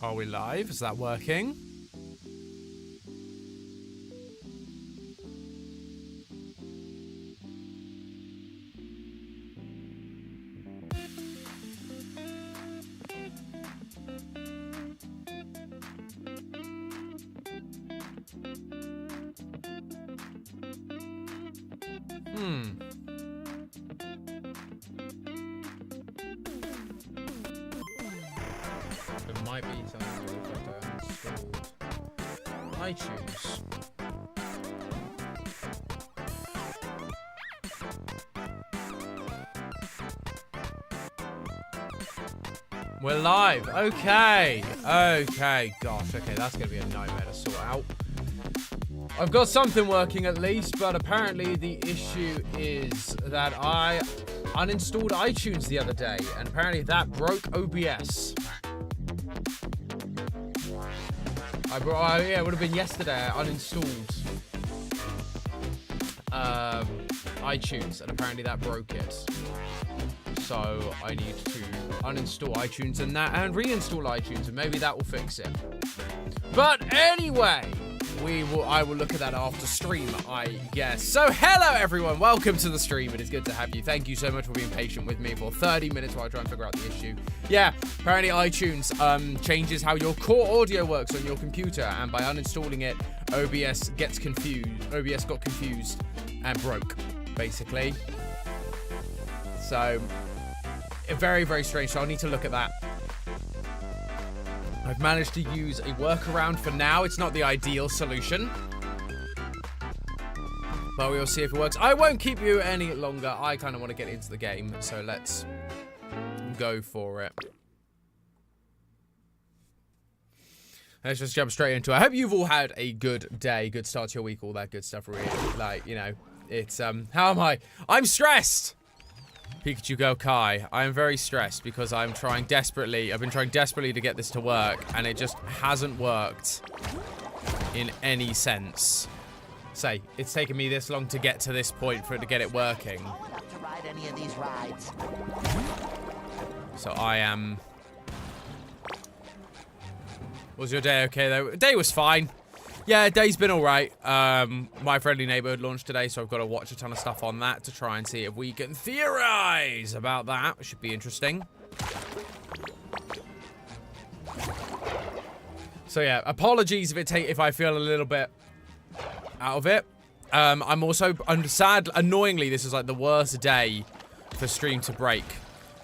Are we live? Is that working? There might be something to do with installed iTunes. We're live. Okay. Okay. Gosh. Okay, that's going to be a nightmare to sort out. I've got something working at least, but apparently the issue is that I uninstalled iTunes the other day, and apparently that broke OBS. Yeah, it would have been yesterday. I uninstalled iTunes, and apparently that broke it. So I need to uninstall iTunes and reinstall iTunes, and maybe that will fix it. But anyway, I will look at that after stream, I guess. So hello everyone, welcome to the stream. It is good to have you. Thank you so much for being patient with me for 30 minutes while I try and figure out the issue. Yeah, apparently iTunes changes how your core audio works on your computer, and by uninstalling it, OBS gets confused. OBS got confused and broke, basically. So, very, very strange. So I'll need to look at that. I've managed to use a workaround for now. It's not the ideal solution, but we'll see if it works. I won't keep you any longer. I kind of want to get into the game, so let's go for it. Let's just jump straight into it. I hope you've all had a good day, good start to your week, all that good stuff, really. Like, you know, it's, how am I? I'm stressed! Pikachu Go Kai. I am very stressed because I've been trying desperately to get this to work, and it just hasn't worked in any sense. Say, it's taken me this long to get to this point for it to get it working. So I am... Was your day okay though? The day was fine. Yeah, day's been alright. My Friendly Neighborhood launched today, so I've got to watch a ton of stuff on that to try and see if we can theorize about that. It should be interesting. So yeah, apologies if I feel a little bit out of it. I'm also sad. Annoyingly, this is like the worst day for stream to break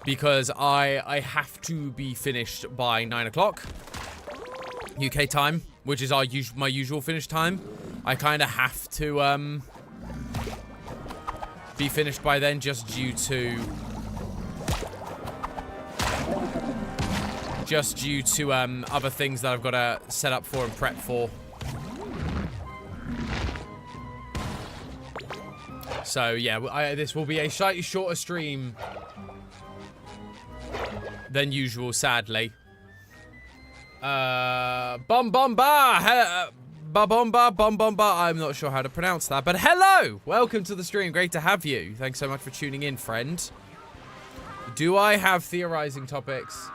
because I have to be finished by 9 o'clock UK time, which is my usual finish time. I kind of have to be finished by then just due to other things that I've got to set up for and prep for. So yeah, this will be a slightly shorter stream than usual, sadly. Bomba, I'm not sure how to pronounce that, but hello! Welcome to the stream, great to have you. Thanks so much for tuning in, friend. Do I have theorizing topics?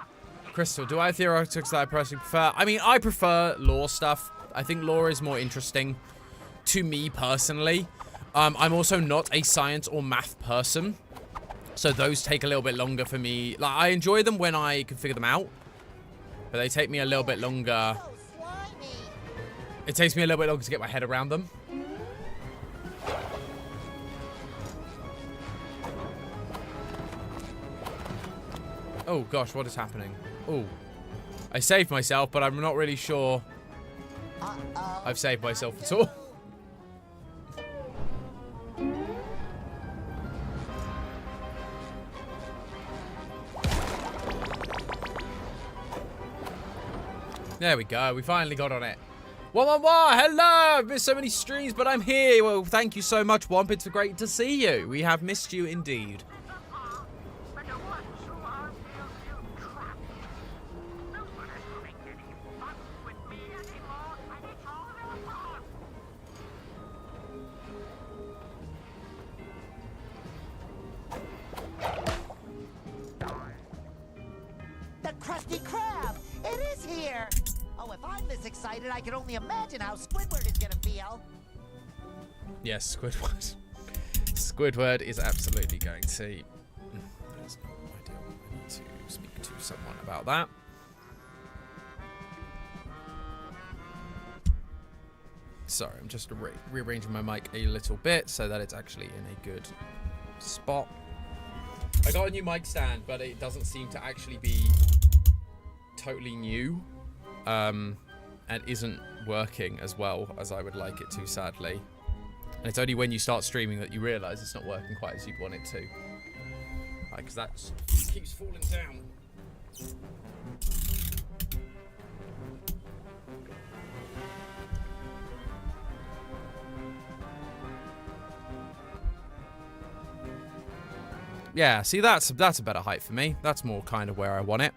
Crystal, do I have theorizing topics that I personally prefer? I mean, I prefer lore stuff. I think lore is more interesting to me personally. I'm also not a science or math person, so those take a little bit longer for me. Like, I enjoy them when I can figure them out, but they take me a little bit longer. It takes me a little bit longer to get my head around them. Oh gosh, what is happening? Oh, I saved myself, but I'm not really sure I've saved myself at all. There we go. We finally got on it. Hello! I've missed so many streams, but I'm here. Well, thank you so much, Womp. It's great to see you. We have missed you indeed. The Krusty Krab! It is here! Oh, if I'm this excited, I can only imagine how Squidward is gonna feel. Yes, Squidward. Squidward is absolutely going to... That's not ideal. I need to speak to someone about that. Sorry, I'm just rearranging my mic a little bit so that it's actually in a good spot. I got a new mic stand, but it doesn't seem to actually be totally new. And isn't working as well as I would like it to, sadly. And it's only when you start streaming that you realise it's not working quite as you'd want it to. Because that keeps falling down. Yeah, see, that's a better height for me. That's more kind of where I want it.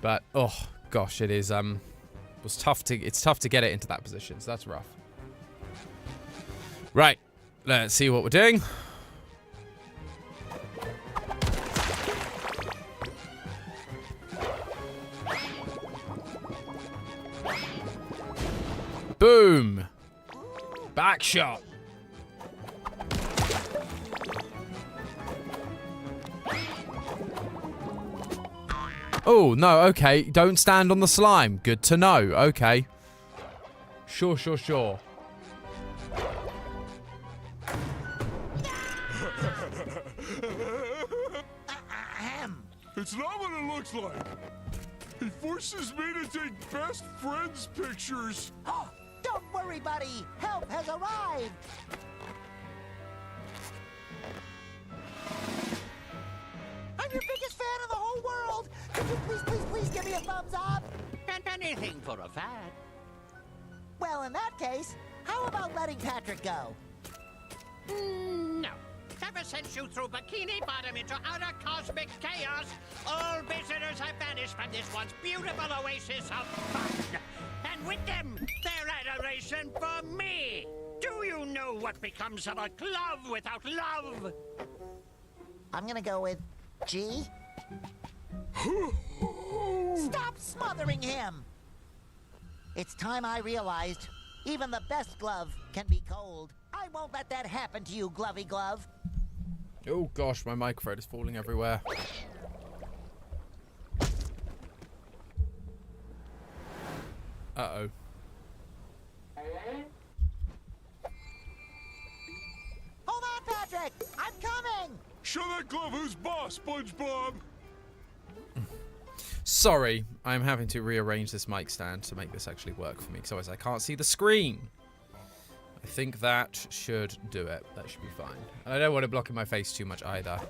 But oh gosh, it is it's tough to get it into that position, so that's rough. Right, let's see what we're doing. Boom! Back shot. Oh, no, okay. Don't stand on the slime. Good to know. Okay. Sure. It's not what it looks like. He forces me to take best friends pictures. Oh, don't worry, buddy. Help has arrived. I'm your biggest fan in the whole world. Could you please give me a thumbs up? And anything for a fan. Well, in that case, how about letting Patrick go? No. Ever since you threw Bikini Bottom into outer cosmic chaos, all visitors have vanished from this once beautiful oasis of fun. And with them, their adoration for me. Do you know what becomes of a glove without love? I'm gonna go with G. Stop smothering him! It's time I realized even the best glove can be cold. I won't let that happen to you, Glovey Glove. Oh gosh, my microphone is falling everywhere. Uh-oh. Hold on, Patrick! I'm coming! Show that glove who's boss, SpongeBob. Sorry, I'm having to rearrange this mic stand to make this actually work for me, because otherwise I can't see the screen. I think that should do it. That should be fine. And I don't want it blocking my face too much either.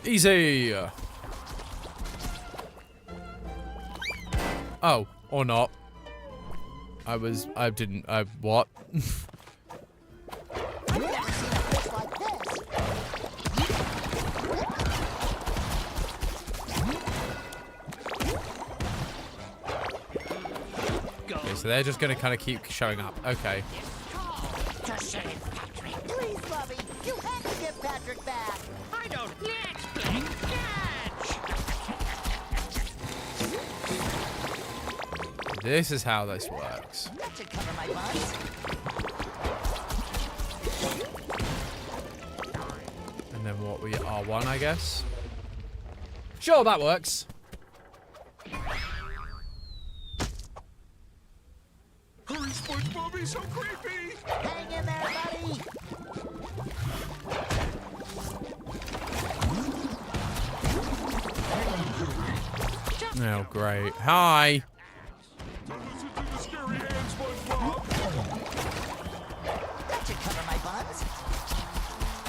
Easy. Oh, or not. What? I've never seen a fish like this. Okay, so they're just gonna kind of keep showing up. Okay. To save Patrick. Please, Lovey, you have to give Patrick back. I don't let's play catch. This is how this works. That should cover my buns. And then what we R1, I guess. Sure, that works. Hurry, SpongeBob, he's so creepy. Hang in there, buddy. Oh, great. Hi. Don't listen to the scary hand, SpongeBob. That should cover my buns.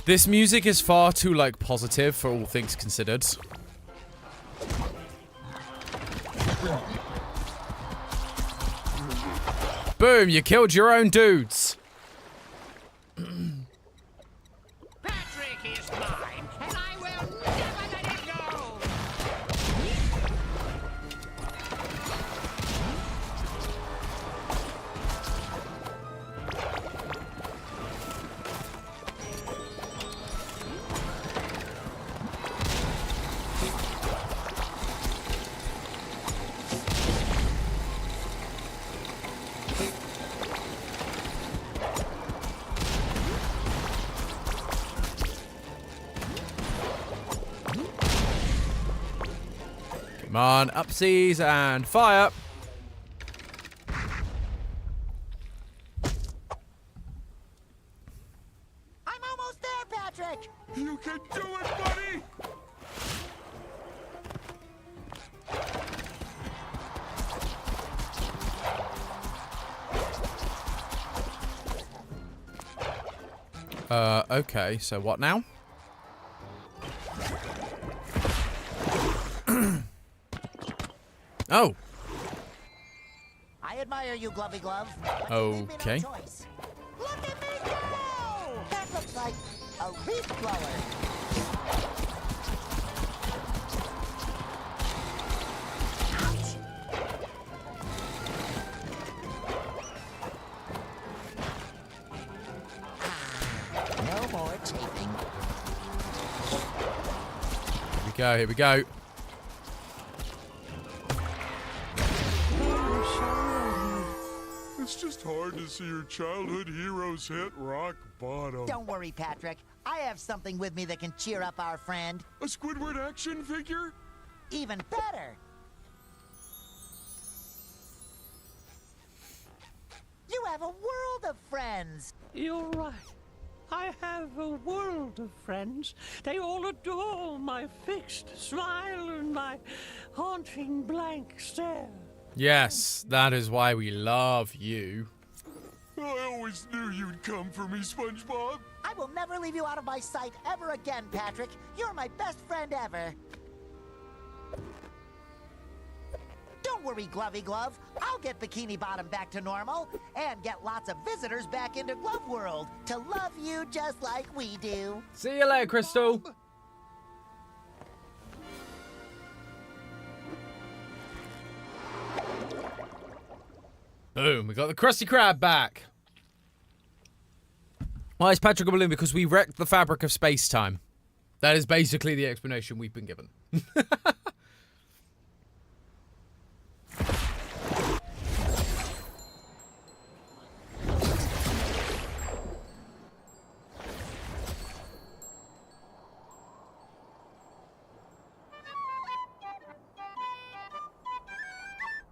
This music is far too, like, positive for all things considered. Boom, you killed your own dudes. Patrick is on, upsies and fire. I'm almost there, Patrick. You can do it, buddy! Okay, so what now? Oh. I admire you, Glovey Glove. But you leave me no Okay. choice. Look at me go! That looks like a leaf blower. Ouch! No more chafing. Here we go, here we go. It's just hard to see your childhood heroes hit rock bottom. Don't worry, Patrick. I have something with me that can cheer up our friend. A Squidward action figure? Even better. You have a world of friends. You're right. I have a world of friends. They all adore my fixed smile and my haunting blank stare. Yes, that is why we love you. I always knew you'd come for me, SpongeBob. I will never leave you out of my sight ever again, Patrick. You're my best friend ever. Don't worry, Glovey Glove. I'll get Bikini Bottom back to normal and get lots of visitors back into Glove World to love you just like we do. See you later, Crystal. Boom, we got the Krusty Krab back. Why is Patrick a balloon? Because we wrecked the fabric of space-time. That is basically the explanation we've been given.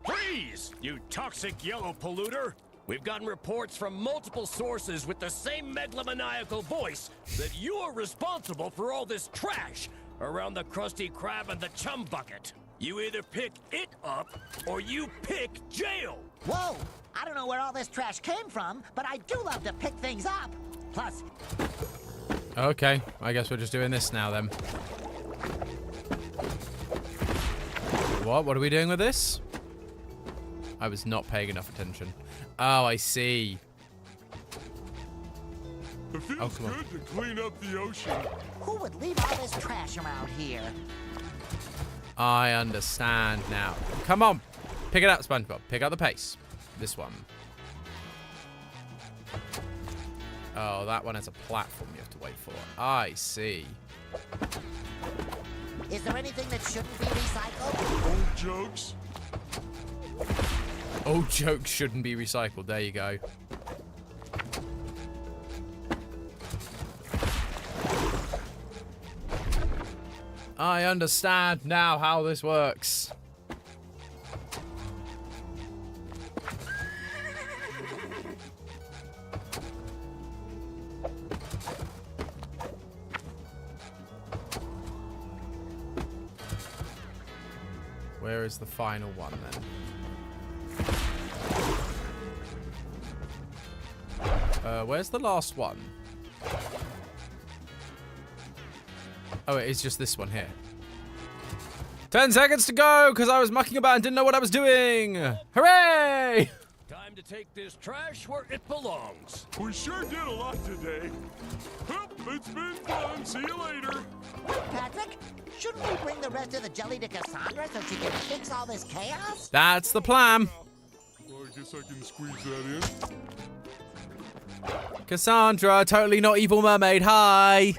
Freeze, you toxic yellow polluter! We've gotten reports from multiple sources with the same megalomaniacal voice that you're responsible for all this trash around the Krusty Krab and the Chum Bucket. You either pick it up or you pick jail! Whoa! I don't know where all this trash came from, but I do love to pick things up. Plus, Okay, I guess we're just doing this now then. What are we doing with this? I was not paying enough attention. Oh, I see. It feels Oh, come on. good to clean up the ocean. who would leave all this trash around here? I understand now. Come on. Pick it up, SpongeBob. Pick up the pace. This one. Oh, that one has a platform you have to wait for. I see. Is there anything that shouldn't be recycled? Old jokes. Old jokes shouldn't be recycled. There you go. I understand now how this works. Where is the final one then? Where's the last one? Oh, it is just this one here. 10 seconds to go, because I was mucking about and didn't know what I was doing. Hooray! Time to take this trash where it belongs. We sure did a lot today. Well, it's been fun. See you later. Patrick, shouldn't we bring the rest of the jelly to Cassandra so she can fix all this chaos? That's the plan. Well, I guess I can squeeze that in. Cassandra, totally not evil mermaid. Hi.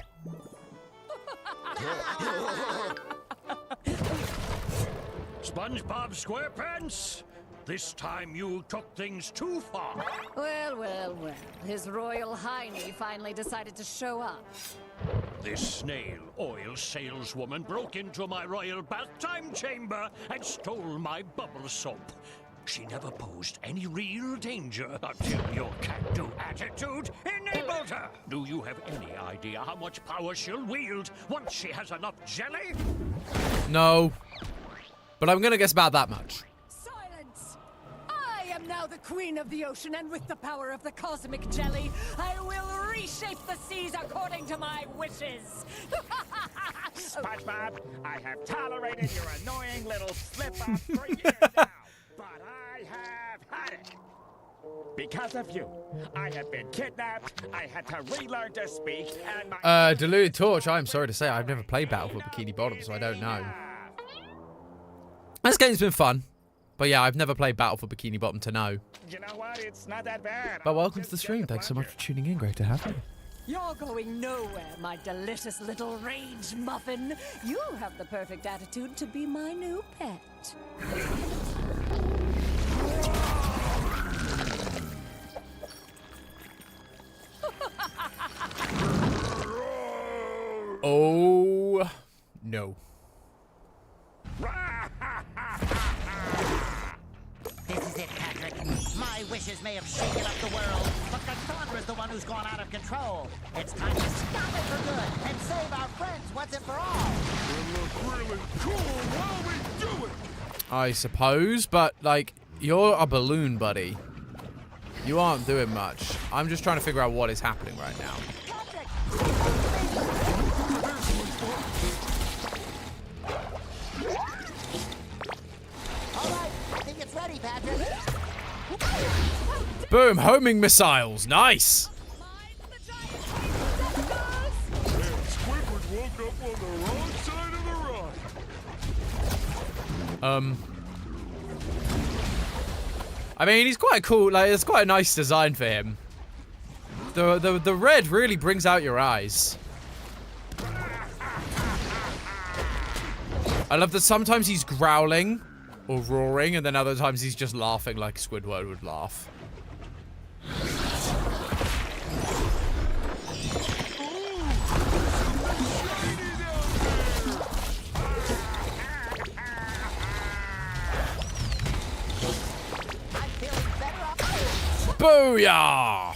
SpongeBob SquarePants, this time you took things too far. Well, well, well. His Royal Highness finally decided to show up. This snail oil saleswoman broke into my royal bath time chamber and stole my bubble soap. She never posed any real danger until your can-do attitude enabled her. Do you have any idea how much power she'll wield once she has enough jelly? No. But I'm gonna guess about that much. Silence! I am now the queen of the ocean, and with the power of the cosmic jelly, I will reshape the seas according to my wishes. SpongeBob, I have tolerated your annoying little slip-up for years now, but I have had it. Because of you, I have been kidnapped, I had to relearn to speak, and my... Diluted Torch, I'm sorry to say, I've never played Battle for Bikini Bottom, so I don't know. This game's been fun. But yeah, I've never played Battle for Bikini Bottom to know. You know what? It's not that bad. But welcome to the stream. Thanks so much for tuning in. Great to have you. You're going nowhere, my delicious little rage muffin. You have the perfect attitude to be my new pet. Oh, no. This is it, Patrick. My wishes may have shaken up the world, but Cassandra's the one who's gone out of control. It's time to stop it for good and save our friends once and for all. We'll look really cool while we do it. I suppose, but, like, you're a balloon, buddy. You aren't doing much. I'm just trying to figure out what is happening right now. Patrick! All right, I think it's ready, Patrick. Boom, homing missiles. Nice. Man, Squidward woke up on the wrong side of the rock. I mean, he's quite cool. Like, it's quite a nice design for him. The red really brings out your eyes. I love that sometimes he's growling or roaring, and then other times he's just laughing like Squidward would laugh. I'm feeling better up. Booyah!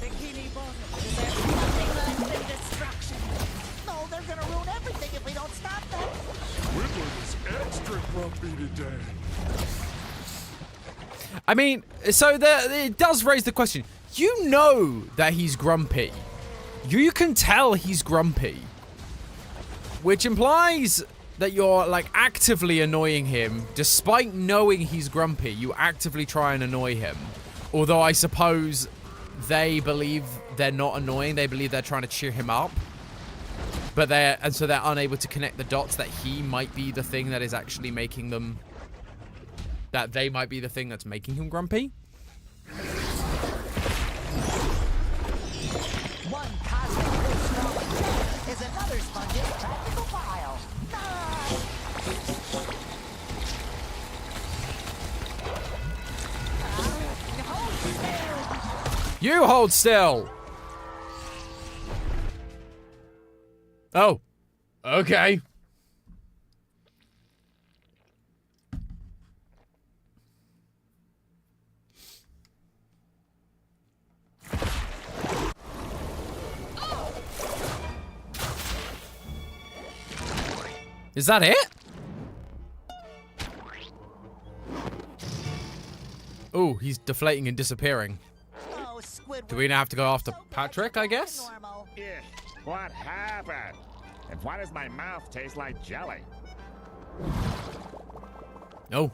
Bikini Bottom deserves nothing less than destruction. No, they're gonna ruin everything if we don't stop them. Squidward is extra grumpy today. I mean, so it does raise the question. You know that he's grumpy. You can tell he's grumpy. Which implies that you're, like, actively annoying him. Despite knowing he's grumpy, you actively try and annoy him. Although I suppose they believe they're not annoying. They believe they're trying to cheer him up. But they're unable to connect the dots that he might be the thing that is actually making them... That they might be the thing that's making him grumpy. One cosmic strong is another sponge's practical file. You hold still. Oh. Okay. Is that it? Oh, he's deflating and disappearing. Oh, Squidward. Do we now have to go after So good Patrick, at I guess? normal. Ugh, what happened? And why does my mouth taste like jelly? No.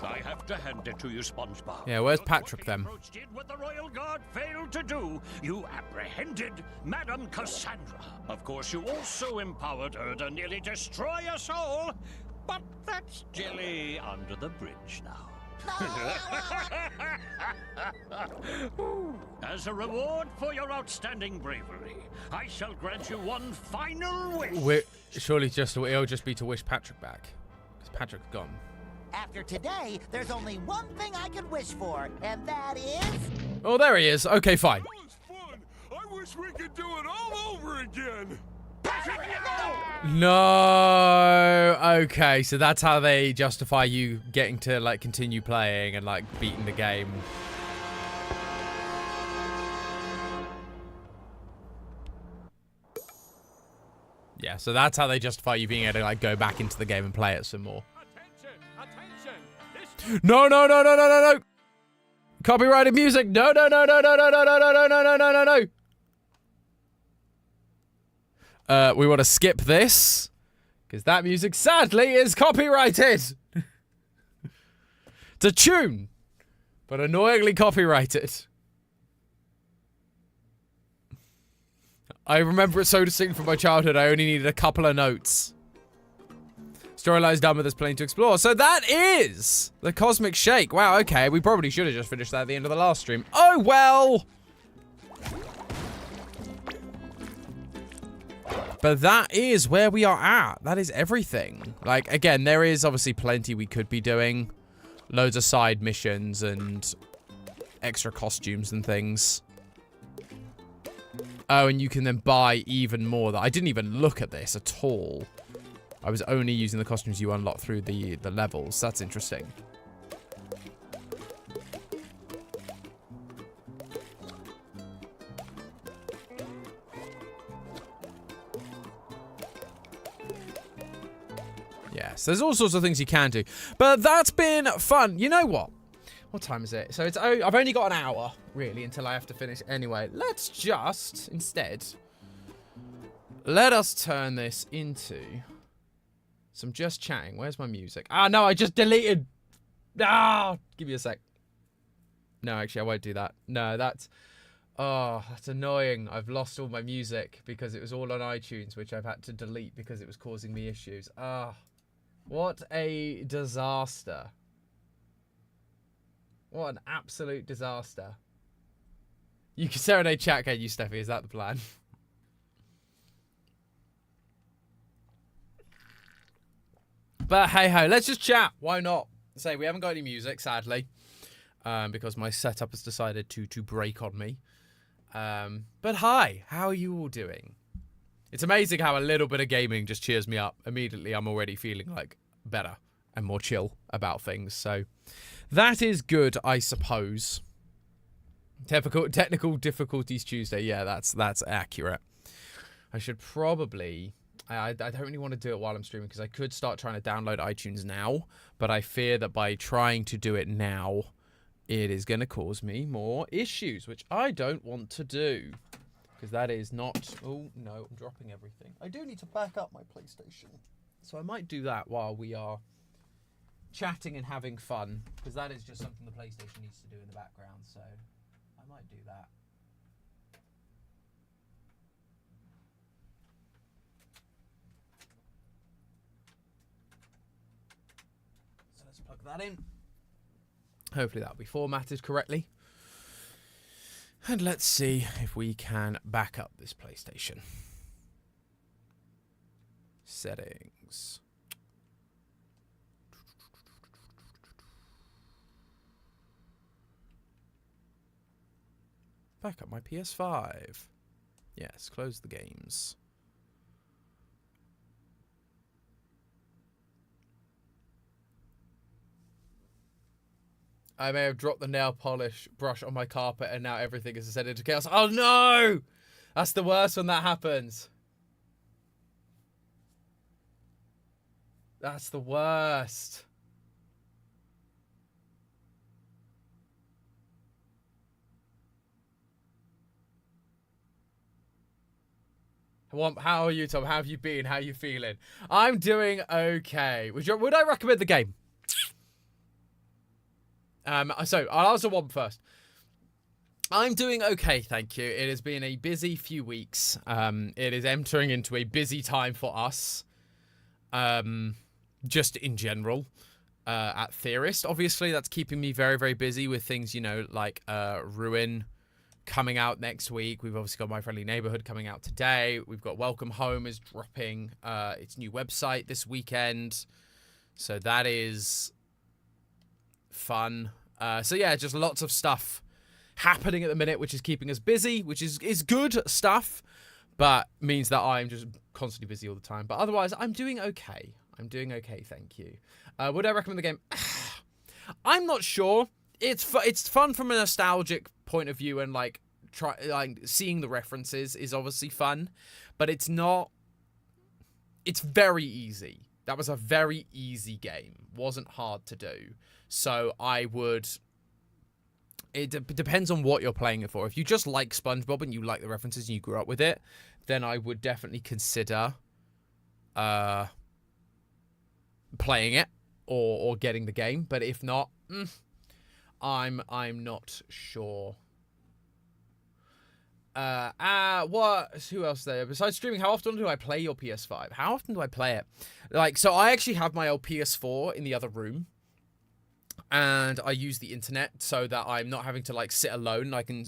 I have to hand it to you, SpongeBob. Yeah, where's But Patrick, what then? the approach did what the Royal Guard failed to do. You apprehended Madame Cassandra. Of course, you also empowered her to nearly destroy us all. But that's jelly under the bridge now. As a reward for your outstanding bravery, I shall grant you one final wish. Surely it'll just be to wish Patrick back. Because Patrick's gone. After today, there's only one thing I can wish for, and that is... Oh, there he is. Okay, fine. That was fun. I wish we could do it all over again. No. Okay, so that's how they justify you getting to, like, continue playing and, like, beating the game. Yeah, so that's how they justify you being able to, like, go back into the game and play it some more. No, no, no, no, no, no, no. Copyrighted music. No, no, no, no, no, no, no, no, no, no, no, no, no, no. We want to skip this because that music, sadly, is copyrighted. It's a tune, but annoyingly copyrighted. I remember it so distinct from my childhood, I only needed a couple of notes. Storyline's done, but there's plenty to explore. So that is the Cosmic Shake. Wow, okay. We probably should have just finished that at the end of the last stream. Oh, well. But that is where we are at. That is everything. Like, again, there is obviously plenty we could be doing. Loads of side missions and extra costumes and things. Oh, and you can then buy even more. I didn't even look at this at all. I was only using the costumes you unlock through the levels. That's interesting. Yes, there's all sorts of things you can do. But that's been fun. You know what? What time is it? So it's I've only got an hour, really, until I have to finish anyway. Let's just, instead, let us turn this into some just chatting. Where's my music? Ah, no, I just deleted. Ah, give me a sec. No, actually, I won't do that. No, that's... Oh, that's annoying. I've lost all my music because it was all on iTunes, which I've had to delete because it was causing me issues. Ah, what a disaster. What an absolute disaster. You can serenade chat, can you, Steffi? Is that the plan? But hey ho, let's just chat. Why not? Say we haven't got any music, sadly, because my setup has decided to break on me. But hi, how are you all doing? It's amazing how a little bit of gaming just cheers me up. Immediately, I'm already feeling like better and more chill about things. So that is good, I suppose. Technical difficulties Tuesday. Yeah, that's accurate. I should probably... I don't really want to do it while I'm streaming because I could start trying to download iTunes now, but I fear that by trying to do it now, it is going to cause me more issues, which I don't want to do because that is not... Oh, no, I'm dropping everything. I do need to back up my PlayStation, so I might do that while we are chatting and having fun because that is just something the PlayStation needs to do in the background, so I might do that. Plug that in. Hopefully that'll be formatted correctly. And let's see if we can back up this PlayStation. Settings. Back up my PS5. Yes, close the games. I may have dropped the nail polish brush on my carpet and now everything is descended into chaos. Oh no! That's the worst when that happens. That's the worst. How are you, Tom? How have you been? How are you feeling? I'm doing okay. Would I recommend the game? So I'll answer one first. I'm doing okay, thank you. It has been a busy few weeks. It is entering into a busy time for us. Just in general. At Theorist, obviously, that's keeping me very, very busy with things, you know, like Ruin coming out next week. We've obviously got My Friendly Neighborhood coming out today. We've got Welcome Home is dropping its new website this weekend. So that is fun. So yeah, just lots of stuff happening at the minute, which is keeping us busy, which is good stuff, but means that I'm just constantly busy all the time. But otherwise, I'm doing okay. I'm doing okay, thank you. Would I recommend the game? I'm not sure. It's fun from a nostalgic point of view, and like seeing the references is obviously fun, but it's not. It's very easy. That was a very easy game. Wasn't hard to do. So I would. It depends on what you're playing it for. If you just like SpongeBob and you like the references and you grew up with it, then I would definitely consider playing it or getting the game. But if not, I'm not sure. Who else there? Besides streaming, how often do I play your PS5? How often do I play it? Like, so I actually have my old PS4 in the other room, and I use the internet so that I'm not having to like sit alone. I can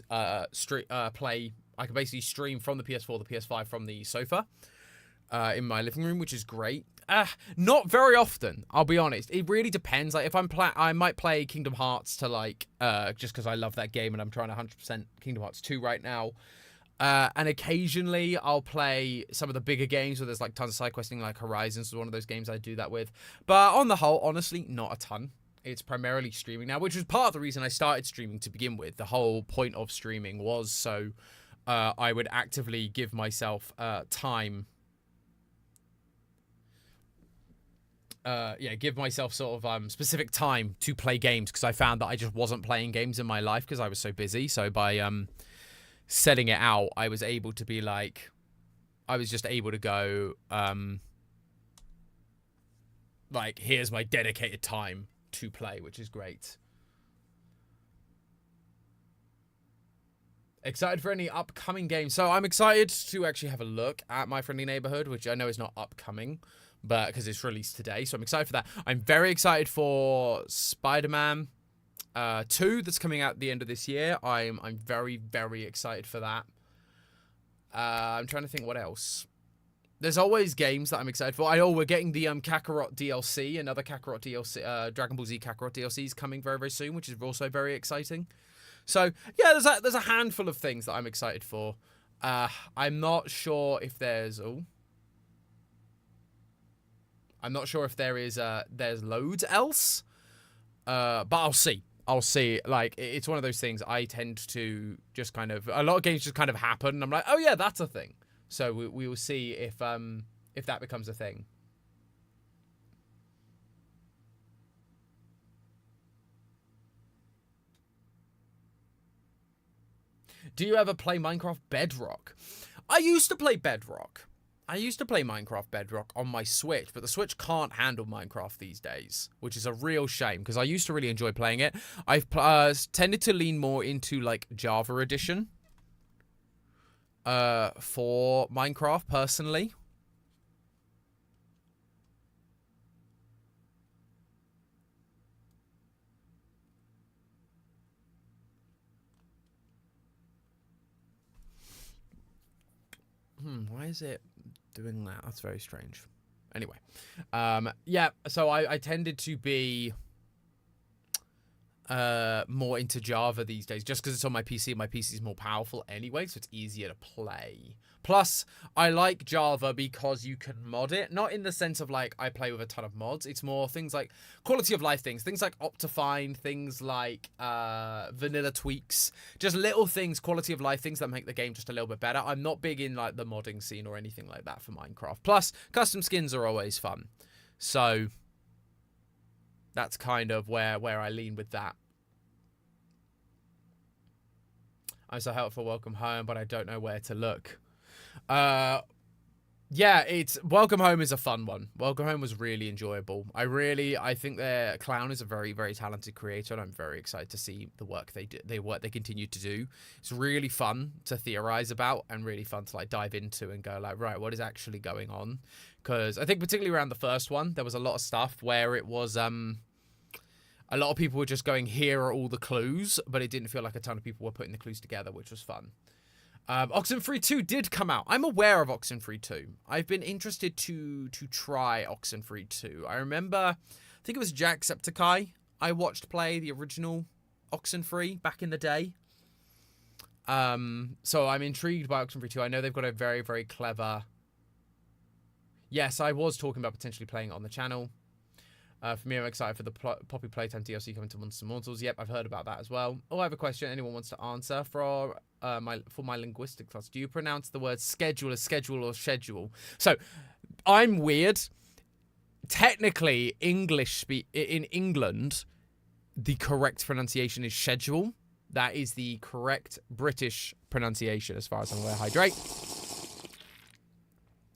play. I can basically stream from the PS4, the PS5 from the sofa in my living room, which is great. Not very often, I'll be honest. It really depends. Like if I might play Kingdom Hearts to like just because I love that game and I'm trying to 100% Kingdom Hearts 2 right now. And occasionally I'll play some of the bigger games where there's like tons of side questing, like Horizons is one of those games I do that with. But on the whole, honestly, not a ton. It's primarily streaming now, which was part of the reason I started streaming to begin with. The whole point of streaming was so I would actively give myself time. Give myself sort of specific time to play games, because I found that I just wasn't playing games in my life because I was so busy. So by setting it out, I was able to be like, I was just able to go like, here's my dedicated time to play, which is great. Excited for any upcoming games? So I'm excited to actually have a look at My Friendly Neighborhood, which I know is not upcoming, but because it's released today, so I'm excited for that. I'm very excited for Spider-Man 2 that's coming out at the end of this year. I'm very, very excited for that. I'm trying to think what else. There's always games that I'm excited for. We're getting the Kakarot DLC, another Kakarot DLC, Dragon Ball Z Kakarot DLC is coming very, very soon, which is also very exciting. So yeah, there's a handful of things that I'm excited for. I'm not sure if there's I'm not sure if there's loads else, but I'll see. Like, it's one of those things I tend to just kind of, a lot of games just kind of happen, and I'm like, oh yeah, that's a thing. So we will see if that becomes a thing. Do you ever play Minecraft Bedrock? I used to play Bedrock. I used to play Minecraft Bedrock on my Switch, but the Switch can't handle Minecraft these days, which is a real shame, because I used to really enjoy playing it. I've tended to lean more into, like, Java Edition for Minecraft, personally. Why is it doing that? That's very strange. Anyway, yeah, so I tended to be more into Java these days, just because it's on my PC. My PC is more powerful anyway, so it's easier to play. Plus, I like Java because you can mod it. Not in the sense of, like, I play with a ton of mods. It's more things like quality of life things like Optifine, things like vanilla tweaks, just little things, quality of life things that make the game just a little bit better. I'm not big in, like, the modding scene or anything like that for Minecraft. Plus, custom skins are always fun. So that's kind of where I lean with that. I'm so helpful, welcome home, but I don't know where to look. Yeah, it's Welcome Home is a fun one. Welcome Home was really enjoyable. I think their Clown is a very, very talented creator, and I'm very excited to see the work they continue to do. It's really fun to theorize about, and really fun to, like, dive into and go, like, right, what is actually going on? Because I think particularly around the first one, there was a lot of stuff where it was a lot of people were just going, here are all the clues, but it didn't feel like a ton of people were putting the clues together, which was fun. Oxenfree 2 did come out. I'm aware of Oxenfree 2. I've been interested to try Oxenfree 2. I remember, I think it was Jacksepticeye I watched play the original Oxenfree back in the day. So I'm intrigued by Oxenfree 2. I know they've got a very, very clever... Yes, I was talking about potentially playing it on the channel. For me, I'm excited for the Poppy Playtime DLC coming to Monsters Immortals. Yep, I've heard about that as well. Oh, I have a question anyone wants to answer for my linguistic class. Do you pronounce the word schedule as schedule or schedule? So, I'm weird. Technically, in England, the correct pronunciation is schedule. That is the correct British pronunciation as far as I'm aware. Hydrate.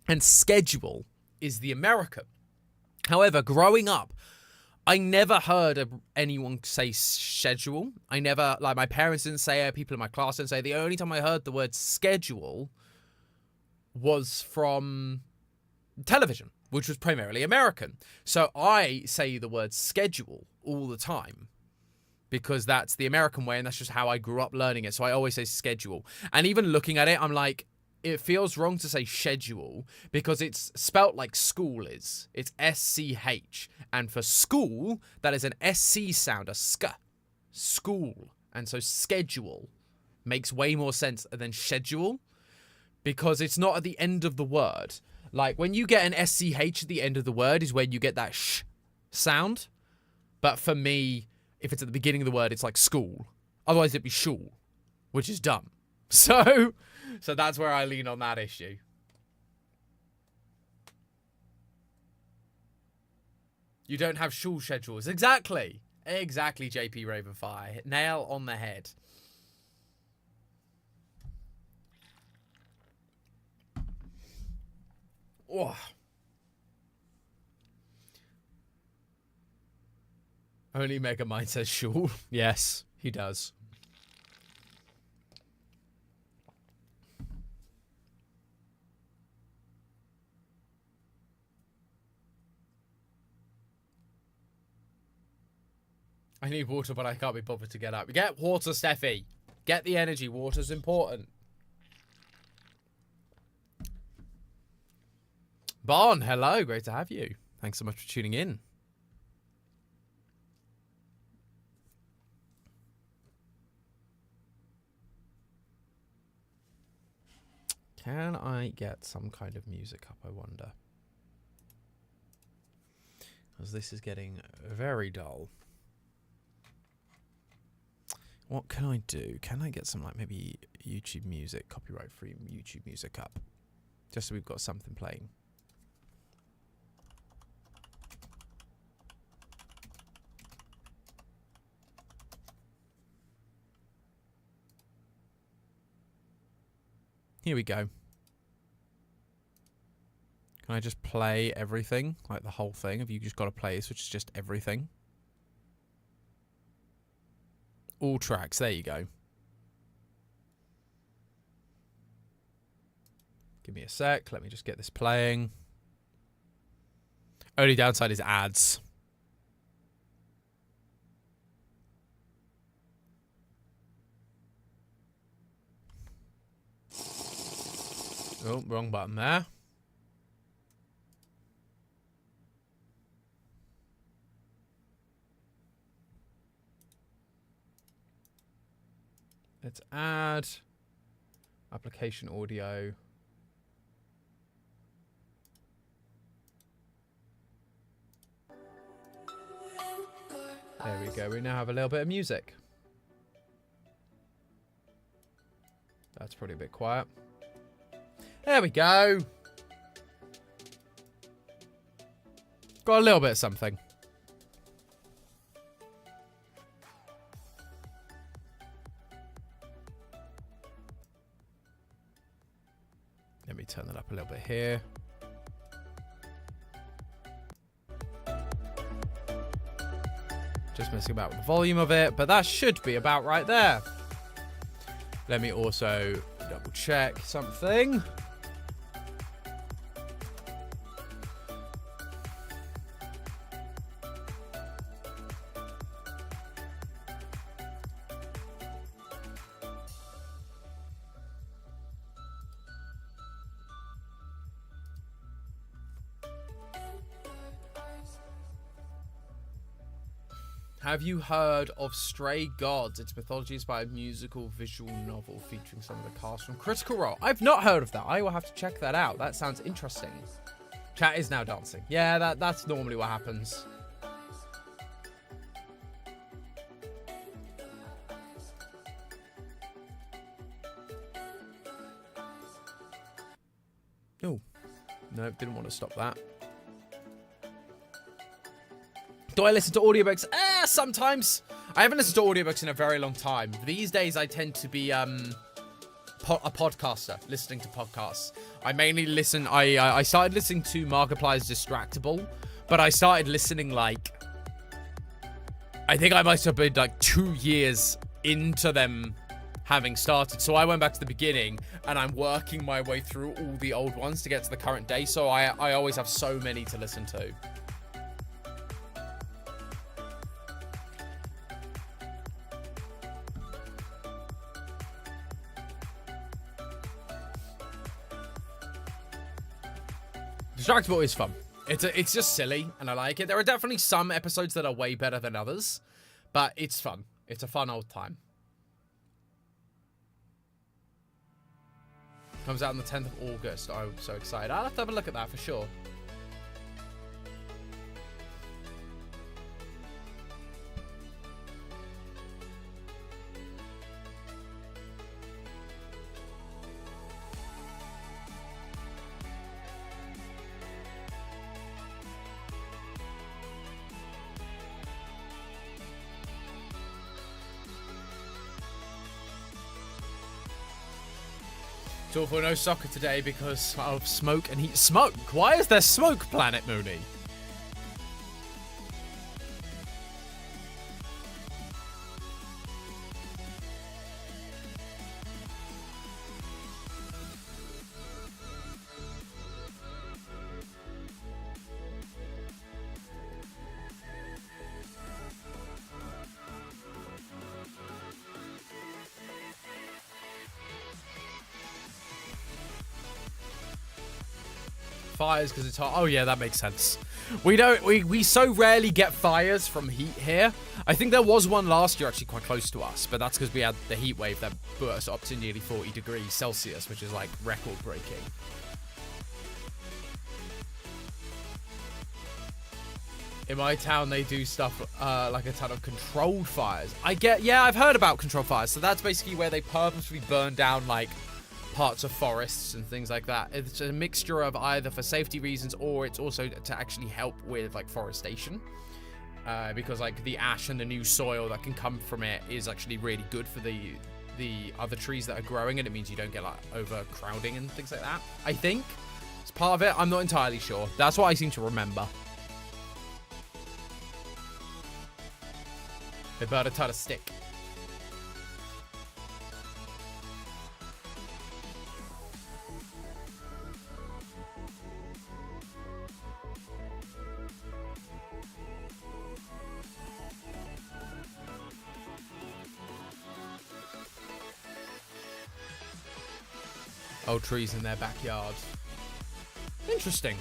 And schedule is the American. However, growing up, I never heard of anyone say schedule. I never, like, my parents didn't say it, people in my class didn't say it. The only time I heard the word schedule was from television, which was primarily American. So I say the word schedule all the time because that's the American way and that's just how I grew up learning it. So I always say schedule. And even looking at it, I'm like, it feels wrong to say schedule because it's spelt like school is. It's SCH. And for school, that is an SC sound, a sk. School. And so schedule makes way more sense than schedule because it's not at the end of the word. Like when you get an SCH at the end of the word is when you get that sh sound. But for me, if it's at the beginning of the word, it's like school. Otherwise it'd be shul, which is dumb. So that's where I lean on that issue. You don't have shul schedules. Exactly. Exactly, JP Ravenfire. Nail on the head. Oh. Only Megamind says shul. Yes, he does. I need water, but I can't be bothered to get up. Get water, Steffi. Get the energy. Water's important. Bon, hello. Great to have you. Thanks so much for tuning in. Can I get some kind of music up, I wonder? Because this is getting very dull. What can I do? Can I get some, like, maybe YouTube music, copyright-free YouTube music up? Just so we've got something playing. Here we go. Can I just play everything? Like the whole thing? Have you just got to play this, which is just everything? All tracks. There you go. Give me a sec. Let me just get this playing. Only downside is ads. Oh, wrong button there. Let's add application audio. There we go. We now have a little bit of music. That's probably a bit quiet. There we go. Got a little bit of something. Let me turn that up a little bit here. Just messing about with the volume of it, but that should be about right there. Let me also double check something. Have you heard of Stray Gods? Its mythology is by a musical visual novel featuring some of the cast from Critical Role. I've not heard of that. I will have to check that out. That sounds interesting. Chat is now dancing. Yeah, that's normally what happens. Oh. No, didn't want to stop that. Do I listen to audiobooks? Sometimes. I haven't listened to audiobooks in a very long time. These days, I tend to be a podcaster, listening to podcasts. I mainly listen... I started listening to Markiplier's Distractable, but I started listening, like... I think I might have been, like, 2 years into them having started. So I went back to the beginning, and I'm working my way through all the old ones to get to the current day. So I always have so many to listen to. Distractable is fun. It's just silly, and I like it. There are definitely some episodes that are way better than others, but it's fun. It's a fun old time. Comes out on the 10th of August. I'm so excited. I'll have to have a look at that for sure. For no soccer today because of smoke and heat. Smoke? Why is there smoke, Planet Mooney? Fires because it's hot. Oh yeah, that makes sense. We so rarely get fires from heat here. I think there was one last year actually quite close to us, but that's because we had the heat wave that put us up to nearly 40 degrees Celsius, which is like record breaking. In my town, they do stuff like a ton of controlled fires. Yeah, I've heard about controlled fires. So that's basically where they purposely burn down like parts of forests and things like that. It's a mixture of either for safety reasons or it's also to actually help with like forestation, because like the ash and the new soil that can come from it is actually really good for the other trees that are growing, and it means you don't get like overcrowding and things like that. I think it's part of it. I'm not entirely sure. That's what I seem to remember. They burn a ton of stick. Old trees in their backyard. Interesting.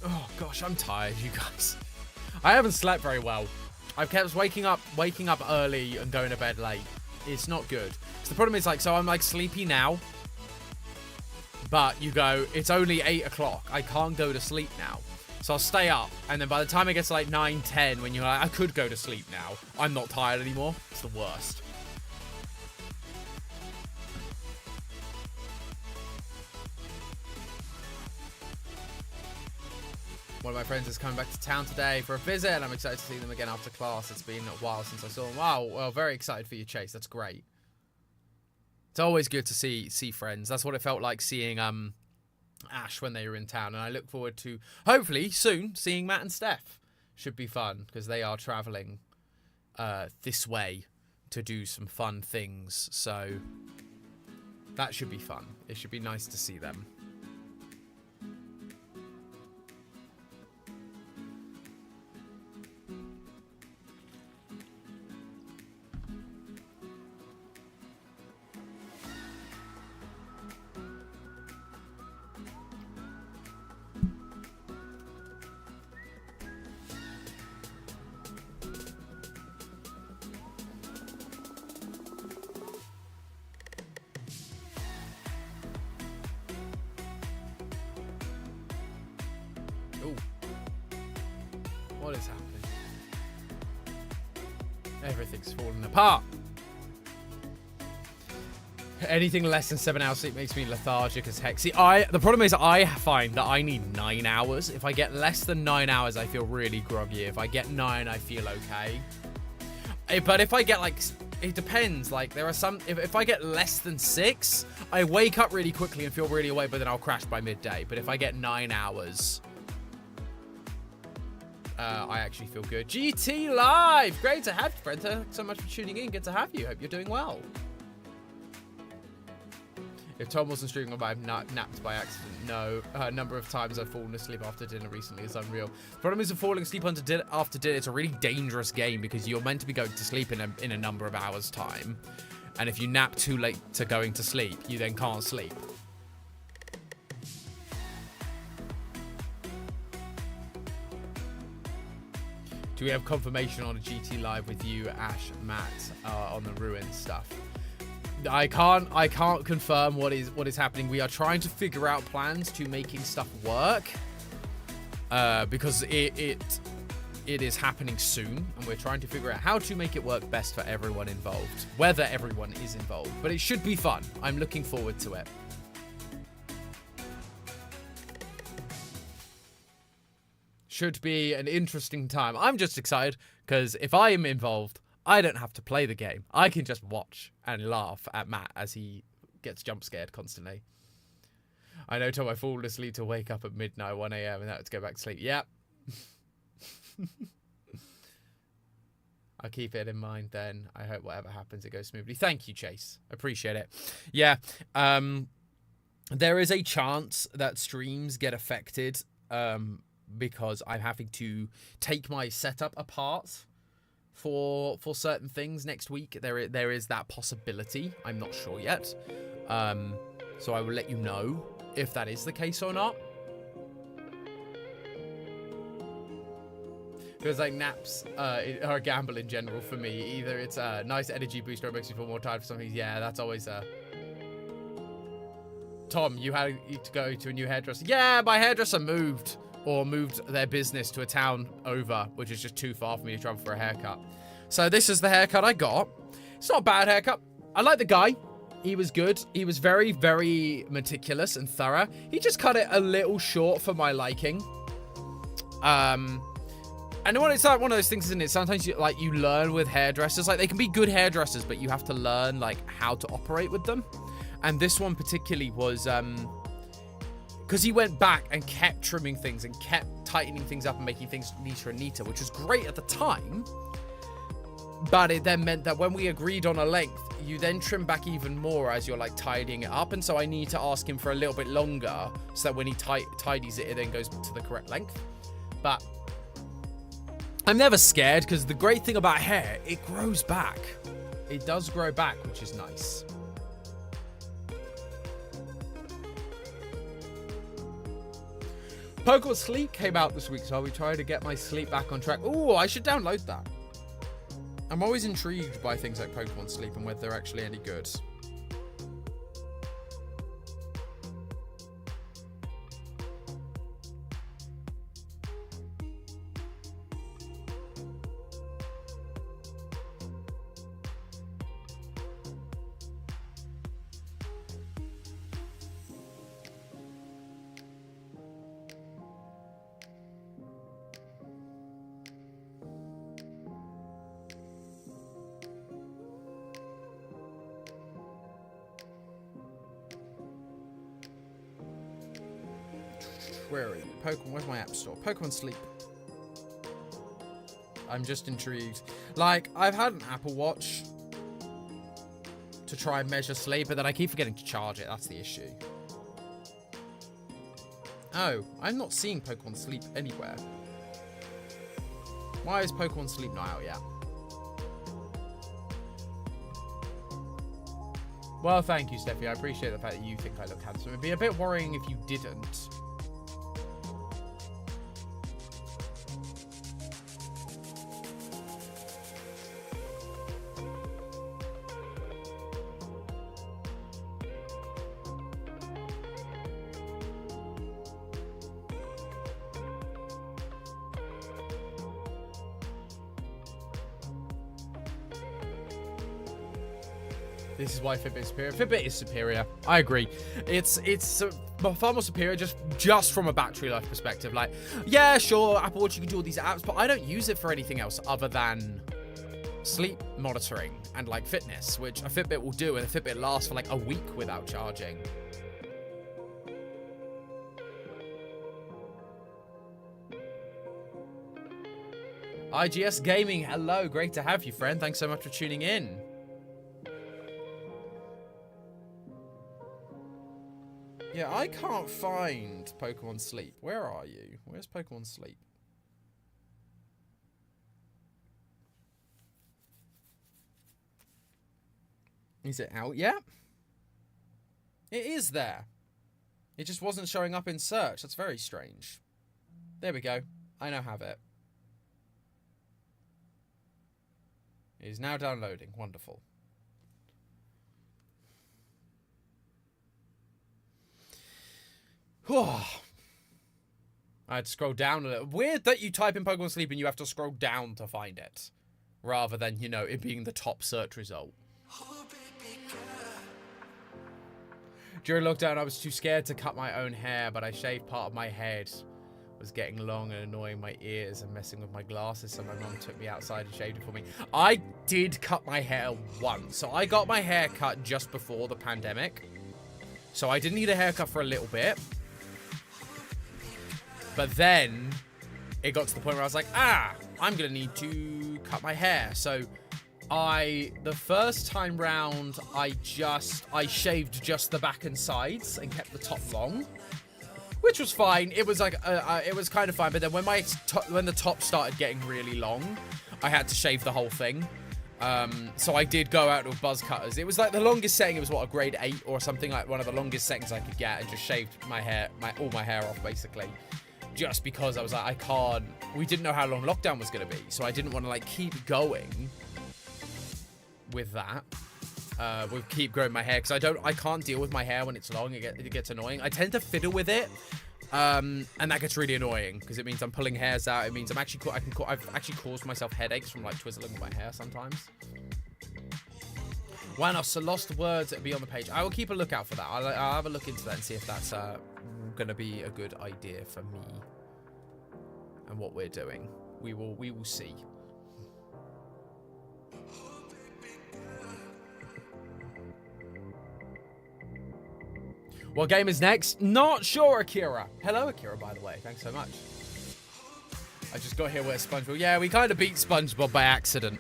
Oh gosh, I'm tired, you guys. I haven't slept very well. I've kept waking up early and going to bed late. It's not good. So the problem is like, so I'm like sleepy now, but you go, it's only 8 o'clock. I can't go to sleep now. So I'll stay up, and then by the time it gets to like 9, 10, when you're like, I could go to sleep now, I'm not tired anymore. It's the worst. One of my friends is coming back to town today for a visit, and I'm excited to see them again after class. It's been a while since I saw them. Wow, well, very excited for you, Chase. That's great. It's always good to see friends. That's what it felt like seeing Ash when they were in town, and I look forward to hopefully soon seeing Matt and Steph. Should be fun because they are traveling this way to do some fun things, so that should be fun. It should be nice to see them. What is happening? Everything's falling apart. Anything less than 7 hours sleep makes me lethargic as heck. See, the problem is I find that I need 9 hours. If I get less than 9 hours, I feel really groggy. If I get 9, I feel okay. But if I get like, it depends. Like there are some, if I get less than 6, I wake up really quickly and feel really awake, but then I'll crash by midday. But if I get 9 hours, I actually feel good. GT Live! Great to have you, friend. Thanks so much for tuning in. Good to have you. Hope you're doing well. If Tom wasn't streaming, I might have napped by accident. No. A number of times I've fallen asleep after dinner recently is unreal. The problem is with falling asleep after dinner, it's a really dangerous game because you're meant to be going to sleep in a number of hours' time. And if you nap too late to going to sleep, you then can't sleep. Do we have confirmation on a GT Live with you, Ash, Matt, on the ruin stuff? I can't confirm what is happening. We are trying to figure out plans to making stuff work, because it is happening soon, and we're trying to figure out how to make it work best for everyone involved, whether everyone is involved. But it should be fun. I'm looking forward to it. Should be an interesting time. I'm just excited because if I am involved, I don't have to play the game. I can just watch and laugh at Matt as he gets jump scared constantly. I know, Tom, I fall asleep to wake up at midnight, 1 a.m. and that's to go back to sleep. Yep. I'll keep it in mind then. I hope whatever happens, it goes smoothly. Thank you, Chase. Appreciate it. Yeah. There is a chance that streams get affected because I'm having to take my setup apart for certain things next week. There is that possibility. I'm not sure yet. So I will let you know if that is the case or not. Feels like naps are a gamble in general for me. Either it's a nice energy boost or it makes you feel more tired for something. Yeah, that's always a... Tom, you had to go to a new hairdresser. Yeah, my hairdresser moved. Or moved their business to a town over, which is just too far for me to travel for a haircut. So this is the haircut I got. It's not a bad haircut. I like the guy. He was good. He was very, very meticulous and thorough. He just cut it a little short for my liking. And it's like one of those things, isn't it? Sometimes you learn with hairdressers. Like, they can be good hairdressers, but you have to learn like how to operate with them. And this one particularly was because he went back and kept trimming things and kept tightening things up and making things neater and neater, which was great at the time. But it then meant that when we agreed on a length, you then trim back even more as you're like tidying it up. And so I need to ask him for a little bit longer so that when he tidies it, it then goes to the correct length. But I'm never scared because the great thing about hair, it grows back. It does grow back, which is nice. Pokemon Sleep came out this week, so I'll be trying to get my sleep back on track. Ooh, I should download that. I'm always intrigued by things like Pokemon Sleep and whether they're actually any good. Where are you? Pokemon, where's my app store? Pokemon Sleep. I'm just intrigued. Like, I've had an Apple Watch to try and measure sleep, but then I keep forgetting to charge it. That's the issue. Oh, I'm not seeing Pokemon Sleep anywhere. Why is Pokemon Sleep not out yet? Well, thank you, Steffi. I appreciate the fact that you think I look handsome. It'd be a bit worrying if you didn't. This is why Fitbit is superior. Fitbit is superior. I agree. It's far more superior just from a battery life perspective. Like, yeah, sure, Apple Watch, you can do all these apps, but I don't use it for anything else other than sleep monitoring and like fitness, which a Fitbit will do, and a Fitbit lasts for like a week without charging. IGS Gaming, hello, great to have you, friend. Thanks so much for tuning in. Yeah, I can't find Pokemon Sleep. Where are you? Where's Pokemon Sleep? Is it out yet? It is there. It just wasn't showing up in search. That's very strange. There we go. I now have it. It is now downloading. Wonderful. I had to scroll down a little. Weird that you type in Pokemon Sleep and you have to scroll down to find it, rather than, you know, it being the top search result. During lockdown, I was too scared to cut my own hair, but I shaved part of my head. It was getting long and annoying my ears and messing with my glasses, so my mum took me outside and shaved it for me. I did cut my hair once. So I got my hair cut just before the pandemic. So I didn't need a haircut for a little bit. But then it got to the point where I was like, I'm going to need to cut my hair. So the first time round, I shaved just the back and sides and kept the top long, which was fine. It was like, it was kind of fine. But then when the top started getting really long, I had to shave the whole thing. So I did go out with buzz cutters. It was like the longest setting. It was what, a grade 8 or something, like one of the longest settings I could get, and just shaved my hair, all my hair off basically. Just because I was like, we didn't know how long lockdown was going to be. So I didn't want to like keep going with that. Keep growing my hair, because I can't deal with my hair when it's long. It gets annoying. I tend to fiddle with it. And that gets really annoying because it means I'm pulling hairs out. It means I've actually caused myself headaches from like twizzling with my hair sometimes. Why not? So lost words be on the page. I will keep a lookout for that. I'll have a look into that and see if that's gonna be a good idea for me and what we're doing. We will see. What game is next? Not sure, Akira. Hello, Akira, by the way. Thanks so much. I just got here with SpongeBob. Yeah, we kind of beat SpongeBob by accident.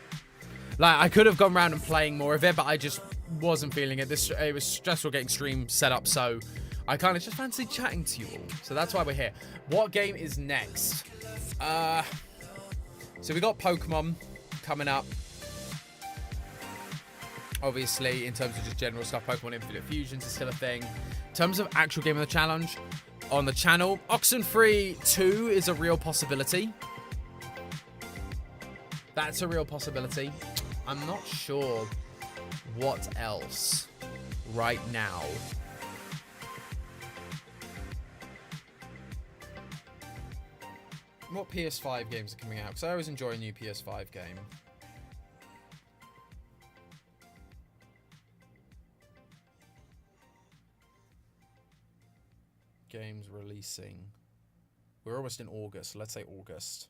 Like, I could have gone around and playing more of it, but I just wasn't feeling it. It was stressful getting stream set up, so I kind of just fancied chatting to you all. So that's why we're here. What game is next? So we got Pokemon coming up. Obviously, in terms of just general stuff, Pokemon Infinite Fusions is still a thing. In terms of actual game of the challenge, on the channel, Oxenfree 2 is a real possibility. That's a real possibility. I'm not sure what else right now. What PS5 games are coming out? Because I always enjoy a new PS5 game. Games releasing. We're almost in August. Let's say August.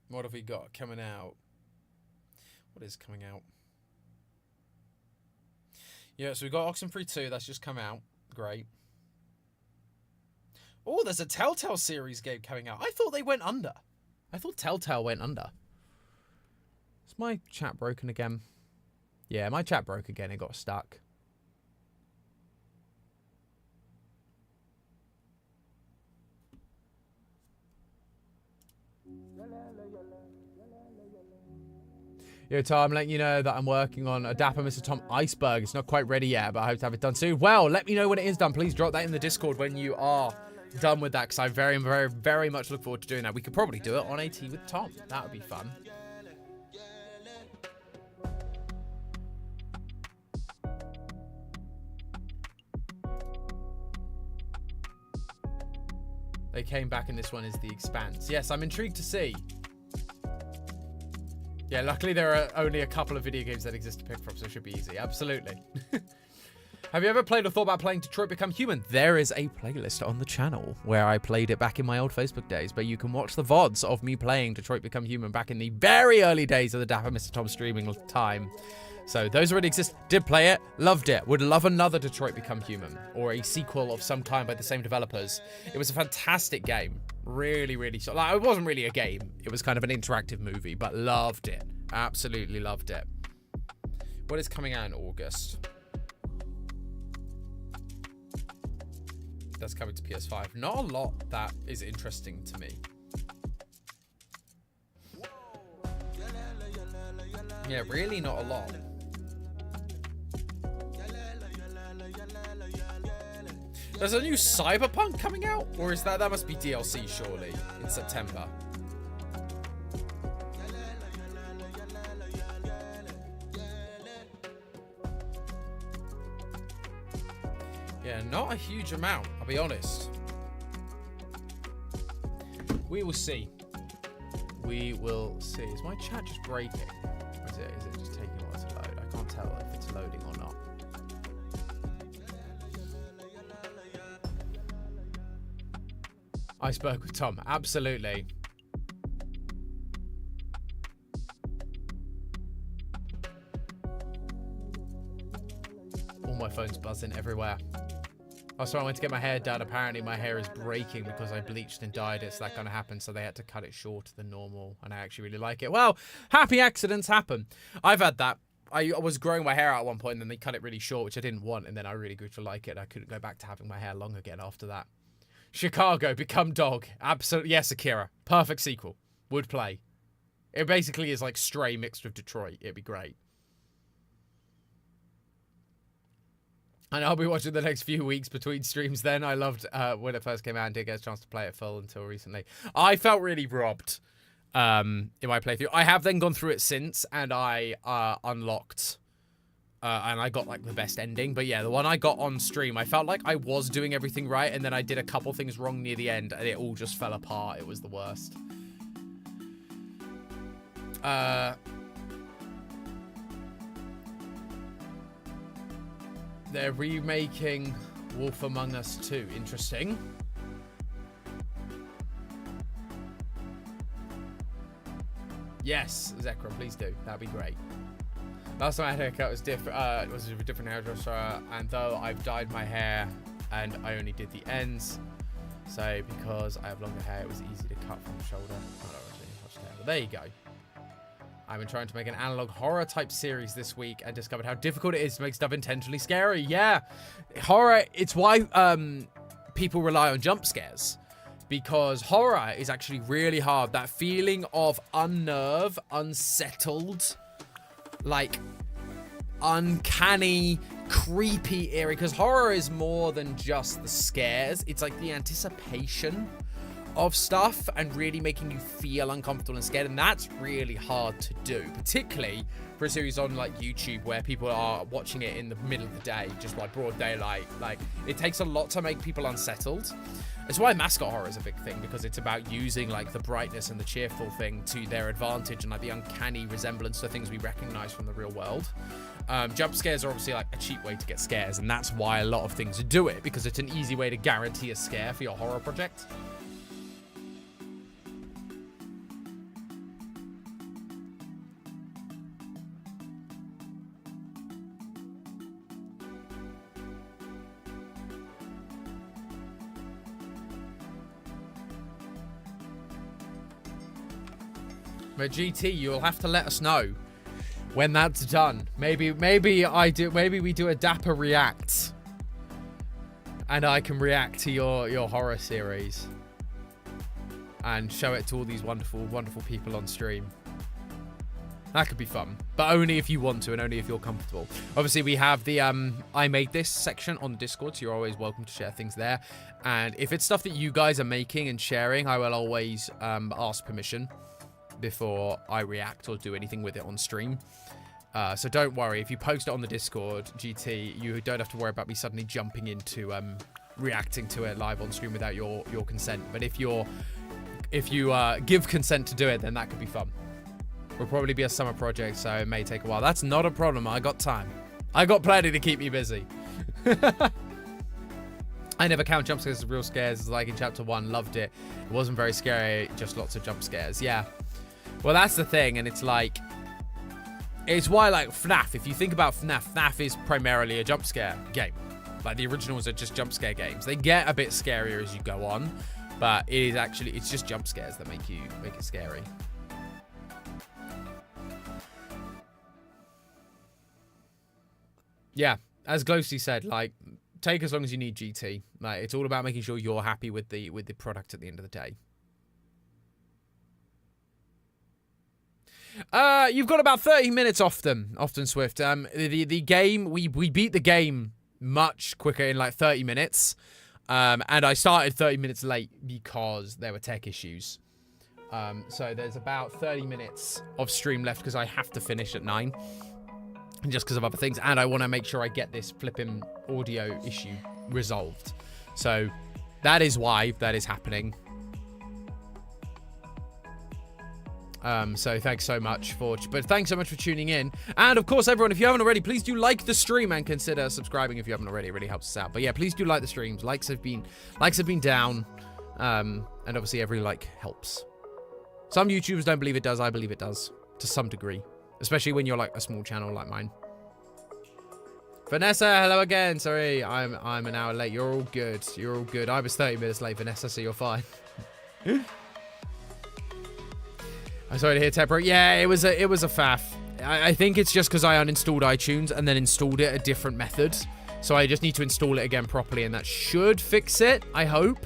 What have we got coming out? What is coming out? Yeah, so we got Oxenfree 2. That's just come out. Great. Oh, there's a Telltale series game coming out. I thought they went under. I thought Telltale went under. Is my chat broken again? Yeah, my chat broke again. It got stuck. Yo, Tom, I'm letting you know that I'm working on a Dapper Mr. Tom iceberg. It's not quite ready yet, but I hope to have it done soon. Well, let me know when it is done. Please drop that in the Discord when you are done with that, because I very, very, very much look forward to doing that. We could probably do it on AT with Tom. That would be fun. They came back and this one is The Expanse. Yes, I'm intrigued to see. Yeah, luckily there are only a couple of video games that exist to pick from, so it should be easy. Absolutely. Have you ever played or thought about playing Detroit Become Human? There is a playlist on the channel where I played it back in my old Facebook days, but you can watch the VODs of me playing Detroit Become Human back in the very early days of the Dapper Mr. Tom streaming time. So those already exist. Did play it, loved it. Would love another Detroit Become Human or a sequel of some kind by the same developers. It was a fantastic game. Really, really. Like, it wasn't really a game. It was kind of an interactive movie, but loved it. Absolutely loved it. What is coming out in August? That's coming to PS5. Not a lot that is interesting to me. Yeah, really not a lot. There's a new Cyberpunk coming out? Or is that must be DLC, surely, in September. Yeah, not a huge amount, I'll be honest. We will see. We will see. Is my chat just breaking? Or is it just taking a while to load? I can't tell if it's loading or not. I spoke with Tom. Absolutely. All my phone's buzzing everywhere. Also, I went to get my hair done. Apparently, my hair is breaking because I bleached and dyed it, so that kind of happened. So they had to cut it shorter than normal, and I actually really like it. Well, happy accidents happen. I've had that. I was growing my hair out at one point, and then they cut it really short, which I didn't want, and then I really grew to like it. I couldn't go back to having my hair long again after that. Chicago, Become Dog. Absolutely. Yes, Akira. Perfect sequel. Would play. It basically is like Stray mixed with Detroit. It'd be great. And I'll be watching the next few weeks between streams then. I loved when it first came out and didn't get a chance to play it full until recently. I felt really robbed in my playthrough. I have then gone through it since, and I unlocked... and I got, like, the best ending. But, yeah, the one I got on stream, I felt like I was doing everything right, and then I did a couple things wrong near the end, and it all just fell apart. It was the worst. They're remaking Wolf Among Us 2. Interesting. Yes, Zekrom, please do. That'd be great. Last time I had a haircut was different. It was a different hairdresser, and though I've dyed my hair, and I only did the ends, so because I have longer hair, it was easy to cut from the shoulder. I don't really touch hair, but there you go. I've been trying to make an analog horror type series this week and discovered how difficult it is to make stuff intentionally scary. Yeah, horror. It's why people rely on jump scares. Because horror is actually really hard. That feeling of unnerved, unsettled, like uncanny, creepy area. Because horror is more than just the scares. It's like the anticipation of stuff and really making you feel uncomfortable and scared. And that's really hard to do, particularly for a series on like YouTube where people are watching it in the middle of the day, just like broad daylight. Like, it takes a lot to make people unsettled. It's why mascot horror is a big thing, because it's about using like the brightness and the cheerful thing to their advantage and like the uncanny resemblance to things we recognize from the real world. Jump scares are obviously like a cheap way to get scares, and that's why a lot of things do it, because it's an easy way to guarantee a scare for your horror project. But GT, you'll have to let us know when that's done. Maybe we do a Dapper react, and I can react to your horror series and show it to all these wonderful people on stream. That could be fun, but only if you want to and only if you're comfortable. Obviously, we have the I made this section on Discord, so you're always welcome to share things there. And if it's stuff that you guys are making and sharing, I will always ask permission before I react or do anything with it on stream. So don't worry, if you post it on the Discord, GT, you don't have to worry about me suddenly jumping into reacting to it live on stream without your consent. But if you give consent to do it, then that could be fun. Will probably be a summer project, so it may take a while. That's not a problem. I got time. I got plenty to keep me busy. I never count jump scares as real scares. Like in chapter 1, loved it. It wasn't very scary, just lots of jump scares. Yeah. Well, that's the thing, and it's like, it's why, like, FNAF, if you think about FNAF, FNAF is primarily a jump scare game. Like, the originals are just jump scare games. They get a bit scarier as you go on, but it is actually, it's just jump scares that make it scary. Yeah, as Glosy said, like, take as long as you need, GT. Like, it's all about making sure you're happy with the product at the end of the day. You've got about 30 minutes often Swift. The game, we beat the game much quicker in like 30 minutes. And I started 30 minutes late because there were tech issues. So there's about 30 minutes of stream left because I have to finish at 9. Just because of other things. And I want to make sure I get this flipping audio issue resolved. So that is why that is happening. So thanks so much for tuning in. And of course, everyone, if you haven't already, please do like the stream and consider subscribing if you haven't already. It really helps us out. But yeah, please do like the streams. Likes have been down. And obviously every like helps. Some YouTubers don't believe it does. I believe it does to some degree. Especially when you're like a small channel like mine. Vanessa, hello again. Sorry, I'm an hour late. You're all good. You're all good. I was 30 minutes late, Vanessa, so you're fine. I'm sorry to hear Dapper. Yeah, it was a faff. I think it's just because I uninstalled iTunes and then installed it a different method. So I just need to install it again properly, and that should fix it, I hope.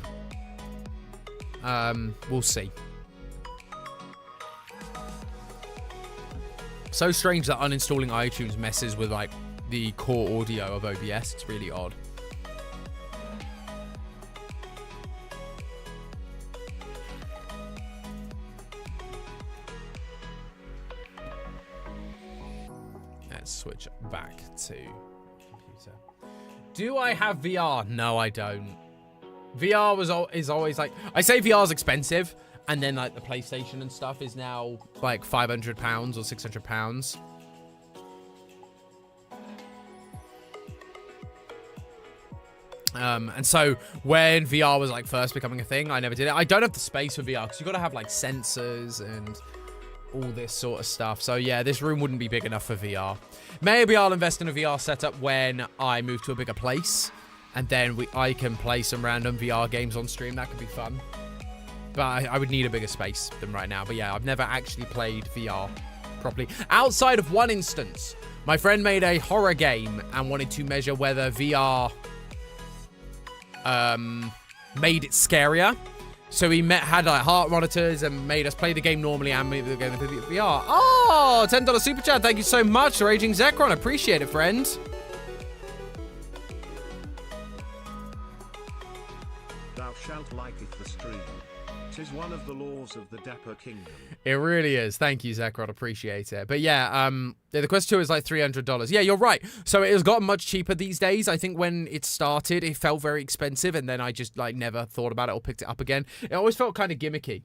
We'll see. So strange that uninstalling iTunes messes with like the core audio of OBS. It's really odd. Let's switch back to computer. Do I have VR? No, I don't. VR is always like, I say VR is expensive. And then, like, the PlayStation and stuff is now, like, £500 or £600. And so, when VR was, like, first becoming a thing, I never did it. I don't have the space for VR, because you've got to have, like, sensors and all this sort of stuff. So, yeah, this room wouldn't be big enough for VR. Maybe I'll invest in a VR setup when I move to a bigger place. And then I can play some random VR games on stream. That could be fun. But I would need a bigger space than right now. But yeah, I've never actually played VR properly. Outside of one instance, my friend made a horror game and wanted to measure whether VR made it scarier. So he had like heart monitors and made us play the game normally and made the game with VR. Oh, $10 super chat. Thank you so much, Raging Zekron. Appreciate it, friend. Thou shalt liketh the stream. 'Tis one of the laws of the Dapper Kingdom. It really is. Thank you, Zekrod. Appreciate it. But yeah, the Quest 2 is like $300. Yeah, you're right. So it has gotten much cheaper these days. I think when it started, it felt very expensive, and then I just like never thought about it or picked it up again. It always felt kind of gimmicky.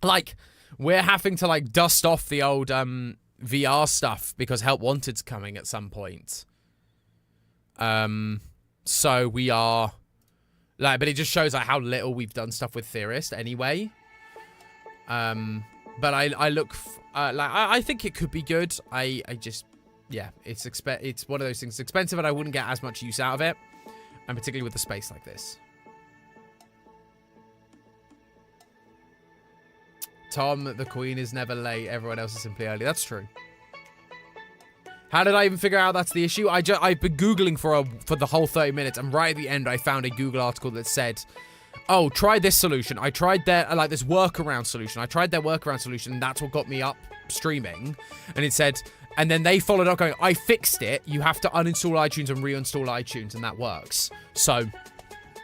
Like, we're having to like dust off the old VR stuff because Help Wanted's coming at some point. So we are... Like, but it just shows like how little we've done stuff with Theorist anyway. But I look like I think it could be good. I just, yeah, it's one of those things. It's expensive, and I wouldn't get as much use out of it, and particularly with a space like this. Tom, the Queen is never late. Everyone else is simply early. That's true. How did I even figure out that's the issue? I've been Googling for the whole 30 minutes, and right at the end, I found a Google article that said, oh, try this solution. I tried this workaround solution. I tried their workaround solution, and that's what got me up streaming. And it said, and then they followed up going, I fixed it. You have to uninstall iTunes and reinstall iTunes, and that works. So,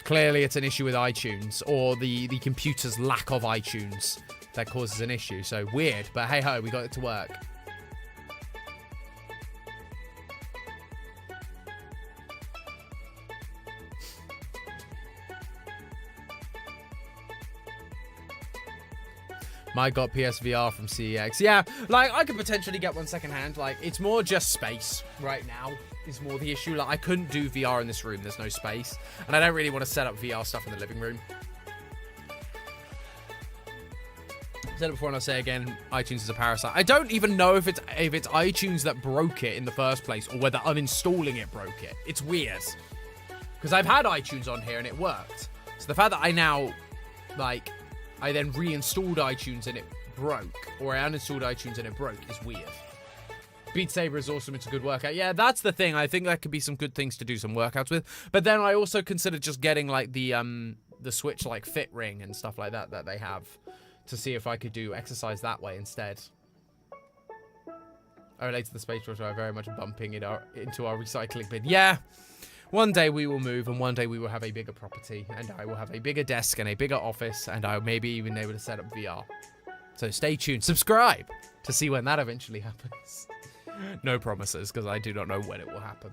clearly it's an issue with iTunes, or the computer's lack of iTunes that causes an issue. So, weird, but hey-ho, we got it to work. Mike got PSVR from CEX. Yeah, like, I could potentially get one secondhand. Like, it's more just space right now is more the issue. Like, I couldn't do VR in this room. There's no space. And I don't really want to set up VR stuff in the living room. I said it before and I'll say it again, iTunes is a parasite. I don't even know if it's iTunes that broke it in the first place or whether uninstalling it broke it. It's weird. Because I've had iTunes on here and it worked. So the fact that I now, like, I then reinstalled iTunes and it broke, or I uninstalled iTunes and it broke, is weird. Beat Saber is awesome. It's a good workout. Yeah, that's the thing. I think that could be some good things to do some workouts with. But then I also considered just getting, like, the Switch, like, Fit Ring and stuff like that they have to see if I could do exercise that way instead. I relate to the space rush. I'm very much bumping into our recycling bin. Yeah. One day we will move, and one day we will have a bigger property, and I will have a bigger desk and a bigger office, and I'll maybe even able to set up VR. So stay tuned. Subscribe to see when that eventually happens. No promises, because I do not know when it will happen.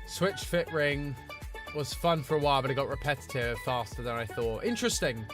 Switch Fit Ring was fun for a while, but it got repetitive faster than I thought. Interesting.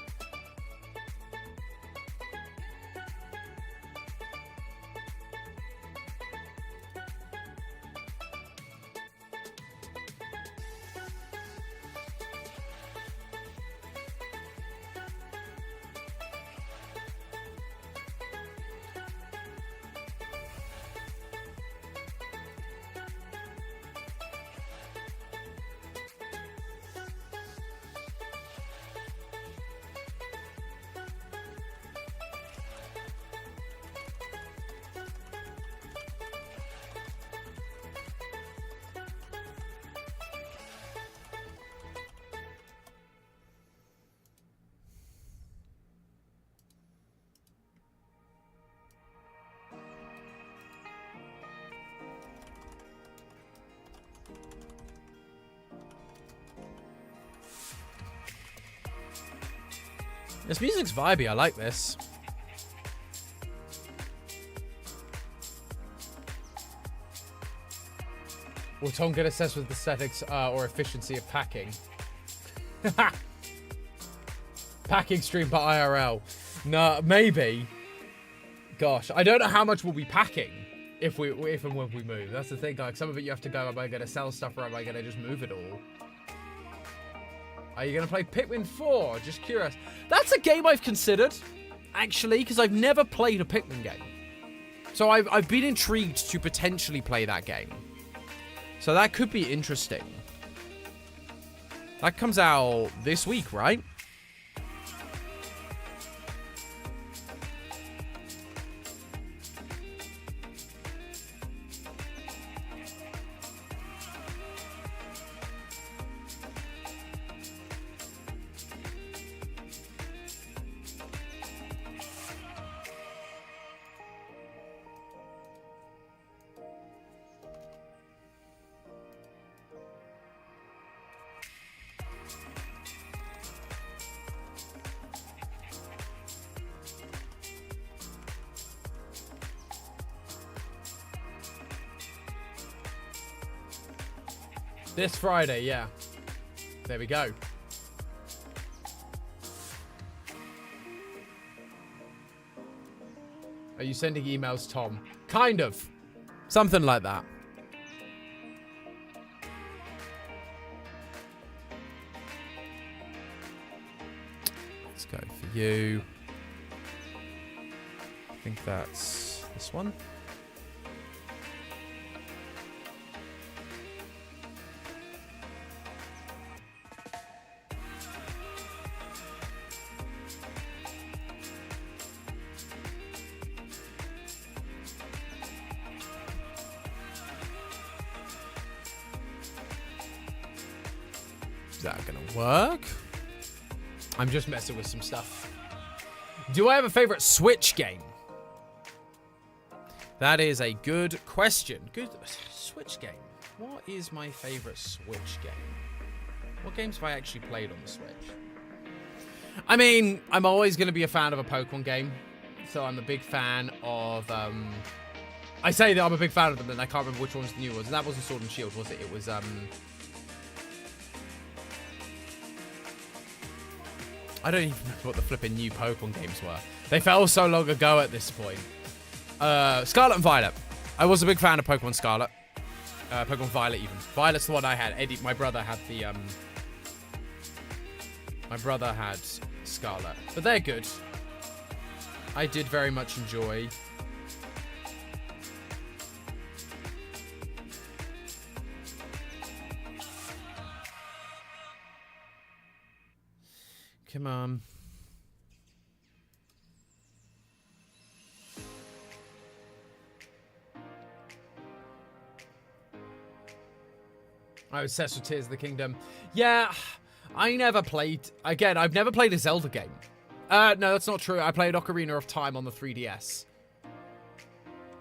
This music's vibey. I like this. Will Tom get obsessed with aesthetics or efficiency of packing? Packing stream by IRL. No, maybe. Gosh, I don't know how much we'll be packing if and when we move. That's the thing, like, some of it you have to go, am I going to sell stuff or am I going to just move it all? Are you going to play Pikmin 4? Just curious. That's a game I've considered, actually, because I've never played a Pikmin game. So I've been intrigued to potentially play that game. So that could be interesting. That comes out this week, right? This Friday, yeah. There we go. Are you sending emails, Tom? Kind of. Something like that. Let's go for you. I think that's this one. Is that gonna work? I'm just messing with some stuff. Do I have a favorite Switch game? That is a good question. Good Switch game. What is my favorite Switch game? What games have I actually played on the Switch? I mean, I'm always going to be a fan of a Pokemon game. So I'm a big fan of, I say that I'm a big fan of them, and I can't remember which one's the new ones. And that wasn't Sword and Shield, was it? It was, I don't even remember what the flipping new Pokemon games were. They felt so long ago at this point. Scarlet and Violet. I was a big fan of Pokemon Scarlet. Pokemon Violet even. Violet's the one I had. Eddie, my brother had the, my brother had Scarlet. But they're good. I did very much enjoy. Come on. I was obsessed with Tears of the Kingdom. Yeah, I never played... Again, I've never played a Zelda game. No, that's not true. I played Ocarina of Time on the 3DS.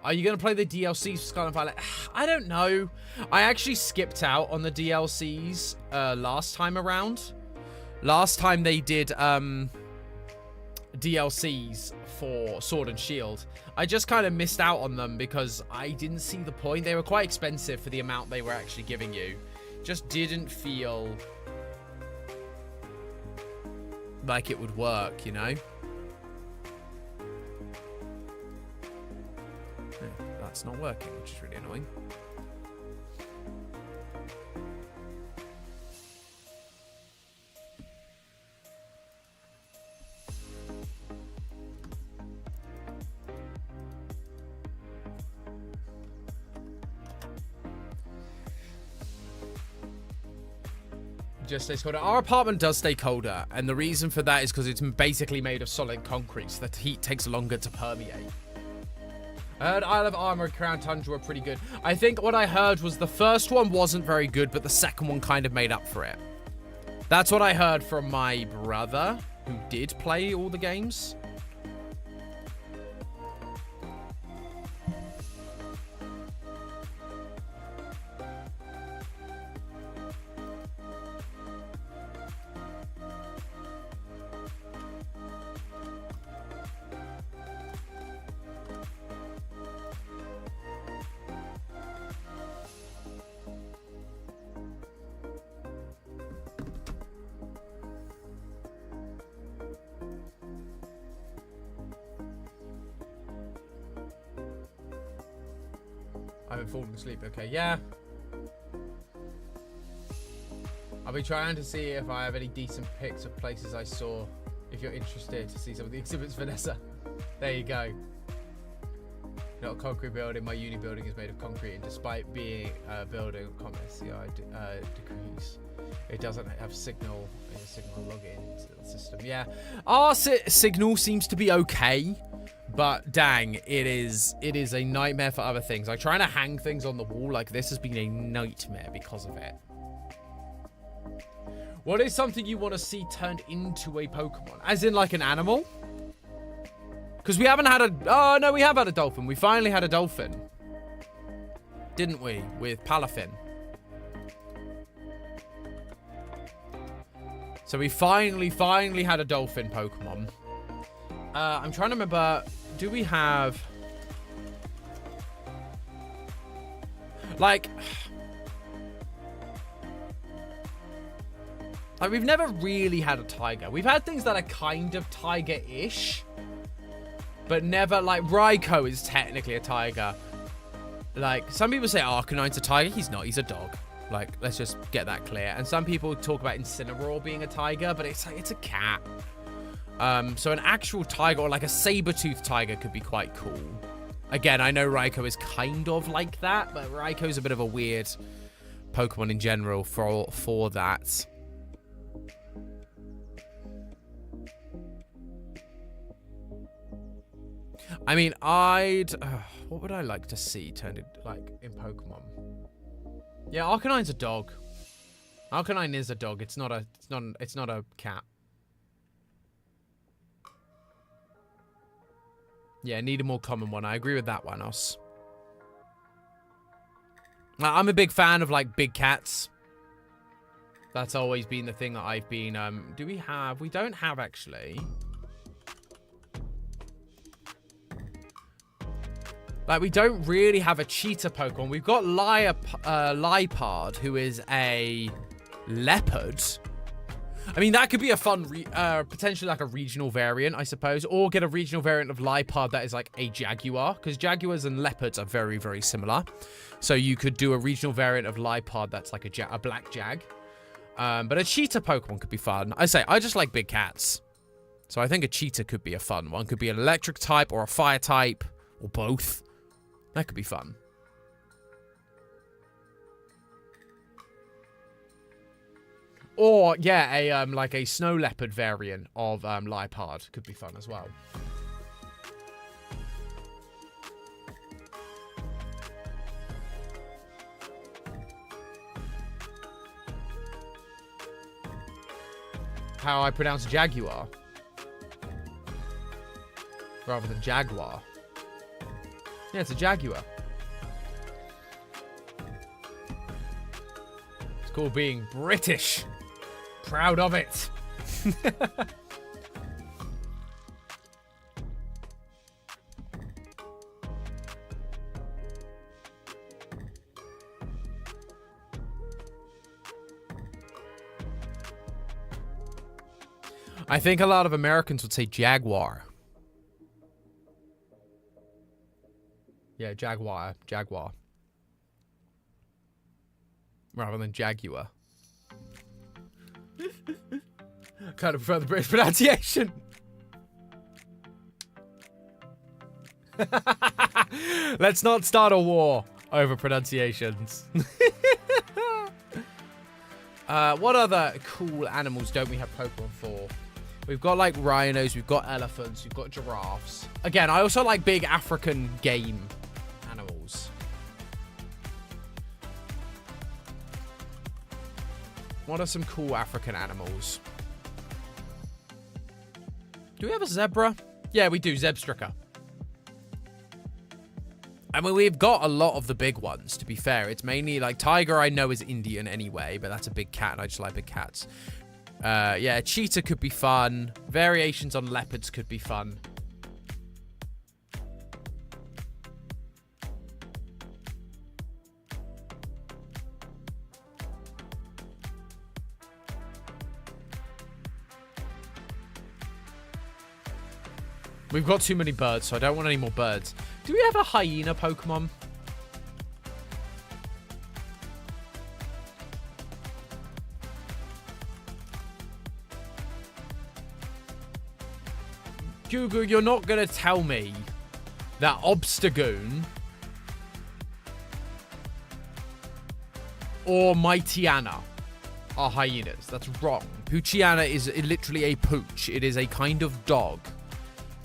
Are you going to play the DLCs for Scarlet and Violet? I don't know. I actually skipped out on the DLCs last time around. Last time they did DLCs for Sword and Shield, I just kind of missed out on them because I didn't see the point. They were quite expensive for the amount they were actually giving you. Just didn't feel like it would work, you know? That's not working, which is really annoying. Just stays colder. Our apartment does stay colder, and the reason for that is because it's basically made of solid concrete, so the heat takes longer to permeate. I heard Isle of Armor and Crown Tundra were pretty good. I think what I heard was the first one wasn't very good, but the second one kind of made up for it. That's what I heard from my brother, who did play all the games. I've been falling asleep. Okay, yeah. I'll be trying to see if I have any decent pics of places I saw. If you're interested to see some of the exhibits, Vanessa. There you go. Not a concrete building. My uni building is made of concrete, and despite being a building of CI degrees, it doesn't have signal login into the system. Yeah, our signal seems to be okay. But dang, it is a nightmare for other things. Like trying to hang things on the wall like this has been a nightmare because of it. What is something you want to see turned into a Pokemon? As in like an animal? Because we haven't had a... Oh, no, we have had a dolphin. We finally had a dolphin. Didn't we? With Palafin. So we finally had a dolphin Pokemon. I'm trying to remember... Do we have... Like, we've never really had a tiger. We've had things that are kind of tiger-ish. But never, like, Raikou is technically a tiger. Like, some people say Arcanine's a tiger. He's not. He's a dog. Like, let's just get that clear. And some people talk about Incineroar being a tiger, but it's like, it's a cat. So an actual tiger or like a saber-toothed tiger could be quite cool. Again, I know Raikou is kind of like that, but Raikou's a bit of a weird Pokemon in general for that. I mean, what would I like to see turned into, like, in Pokemon? Yeah, Arcanine's a dog. Arcanine is a dog. It's not a cat. Yeah, need a more common one. I agree with that one, Os. I'm a big fan of, like, big cats. That's always been the thing that I've been, do we have? We don't have, actually. Like, we don't really have a cheetah Pokemon. We've got Lipard, who is a leopard. I mean, that could be a fun, potentially like a regional variant, I suppose. Or get a regional variant of Lipard that is like a Jaguar. Because Jaguars and leopards are very, very similar. So you could do a regional variant of Lipard that's like a black Jag. But a cheetah Pokemon could be fun. I just like big cats. So I think a cheetah could be a fun one. Could be an electric type or a fire type. Or both. That could be fun. Or, yeah, like a snow leopard variant of Lipard could be fun as well. How I pronounce Jaguar. Rather than Jaguar. Yeah, it's a Jaguar. It's called being British. Proud of it. I think a lot of Americans would say Jaguar. Yeah, Jaguar. Rather than Jaguar. Kind of prefer the British pronunciation. Let's not start a war over pronunciations. What other cool animals don't we have Pokemon for? We've got like rhinos, we've got elephants, we've got giraffes. Again, I also like big African game animals. What are some cool African animals? Do we have a zebra? Yeah, we do. Zebstrika. I mean, we've got a lot of the big ones, to be fair. It's mainly like tiger I know is Indian anyway, but that's a big cat and I just like big cats. Yeah, cheetah could be fun. Variations on leopards could be fun. We've got too many birds, so I don't want any more birds. Do we have a hyena Pokemon? Google, you're not going to tell me that Obstagoon or Mightyana are hyenas. That's wrong. Poochiana is literally a pooch. It is a kind of dog.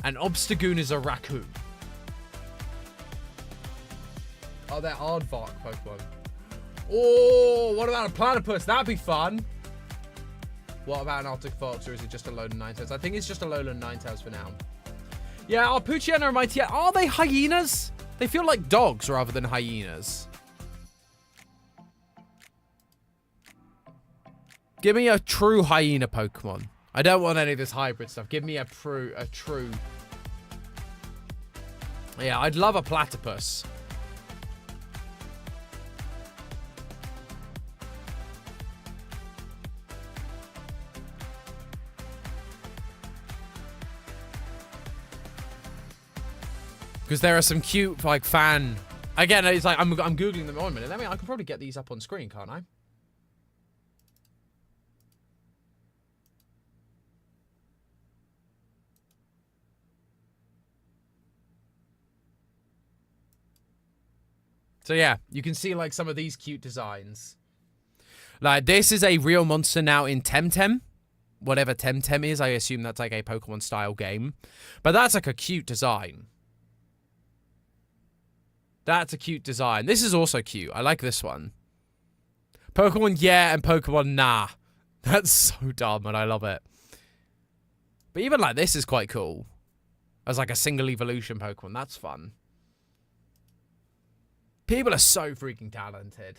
And Obstagoon is a raccoon. Oh, they're aardvark Pokemon. Oh, what about a platypus? That'd be fun. What about an Arctic Fox, or is it just a Alolan Ninetales? I think it's just a Alolan Ninetales for now. Yeah, are Poochiana and Mightyana, are they hyenas? They feel like dogs rather than hyenas. Give me a true hyena Pokemon. I don't want any of this hybrid stuff. Give me a true... Yeah, I'd love a platypus. Because there are some cute, like, fan... Again, it's like, I'm Googling them on a minute. I can probably get these up on screen, can't I? So yeah, you can see like some of these cute designs. Like this is a real monster now in Temtem. Whatever Temtem is, I assume that's like a Pokemon style game. But that's like a cute design. That's a cute design. This is also cute. I like this one. Pokemon yeah and Pokemon nah. That's so dumb and I love it. But even like this is quite cool. As like a single evolution Pokemon. That's fun. People are so freaking talented.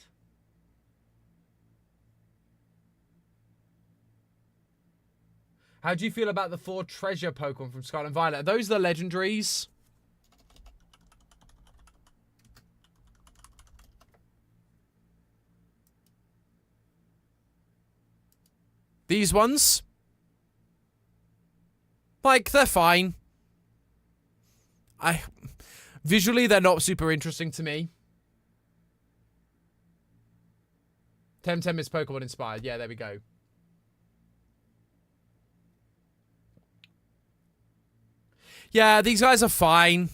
How do you feel about the 4 treasure Pokemon from Scarlet and Violet? Are those the legendaries? These ones? Like, they're fine. Visually, they're not super interesting to me. Temtem is Pokemon inspired. Yeah, there we go. Yeah, these guys are fine.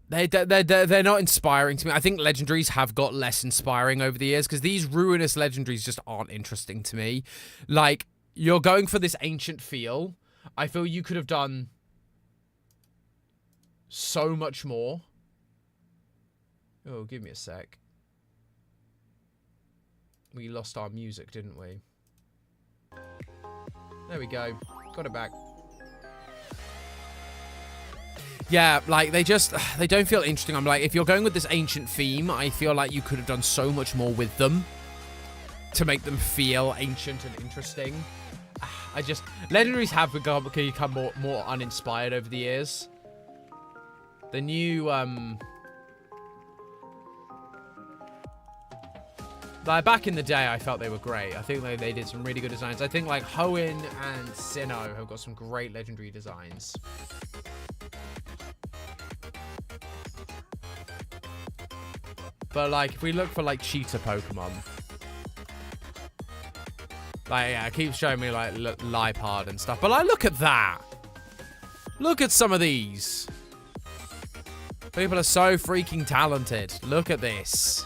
They're not inspiring to me. I think legendaries have got less inspiring over the years because these ruinous legendaries just aren't interesting to me. Like, you're going for this ancient feel. I feel you could have done so much more. Oh, give me a sec. We lost our music, didn't we? There we go. Got it back. Yeah, like, they don't feel interesting. I'm like, if you're going with this ancient theme, I feel like you could have done so much more with them to make them feel ancient and interesting. Legendaries have become more uninspired over the years. The new, like, back in the day, I felt they were great. I think they did some really good designs. I think, like, Hoenn and Sinnoh have got some great legendary designs. But, like, if we look for, like, cheetah Pokemon. Like, yeah, it keeps showing me, like, Lipard and stuff. But, like, look at that. Look at some of these. People are so freaking talented. Look at this.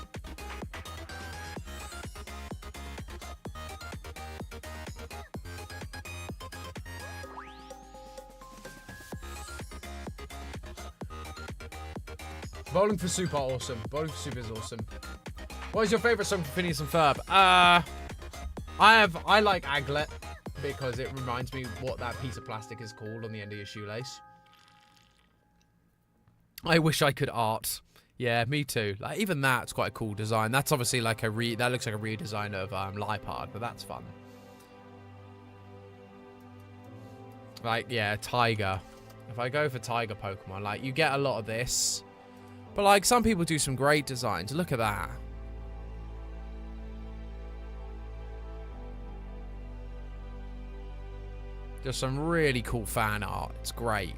Bowling for Soup are awesome. Bowling for Soup is awesome. What is your favorite song for Phineas and Ferb? I like Aglet because it reminds me what that piece of plastic is called on the end of your shoelace. I wish I could art. Yeah, me too. Like, even that's quite a cool design. That's obviously like that looks like a redesign of Lipard, but that's fun. Like, yeah, Tiger. If I go for Tiger Pokemon, like, you get a lot of this. But, like, some people do some great designs. Look at that. Just some really cool fan art. It's great.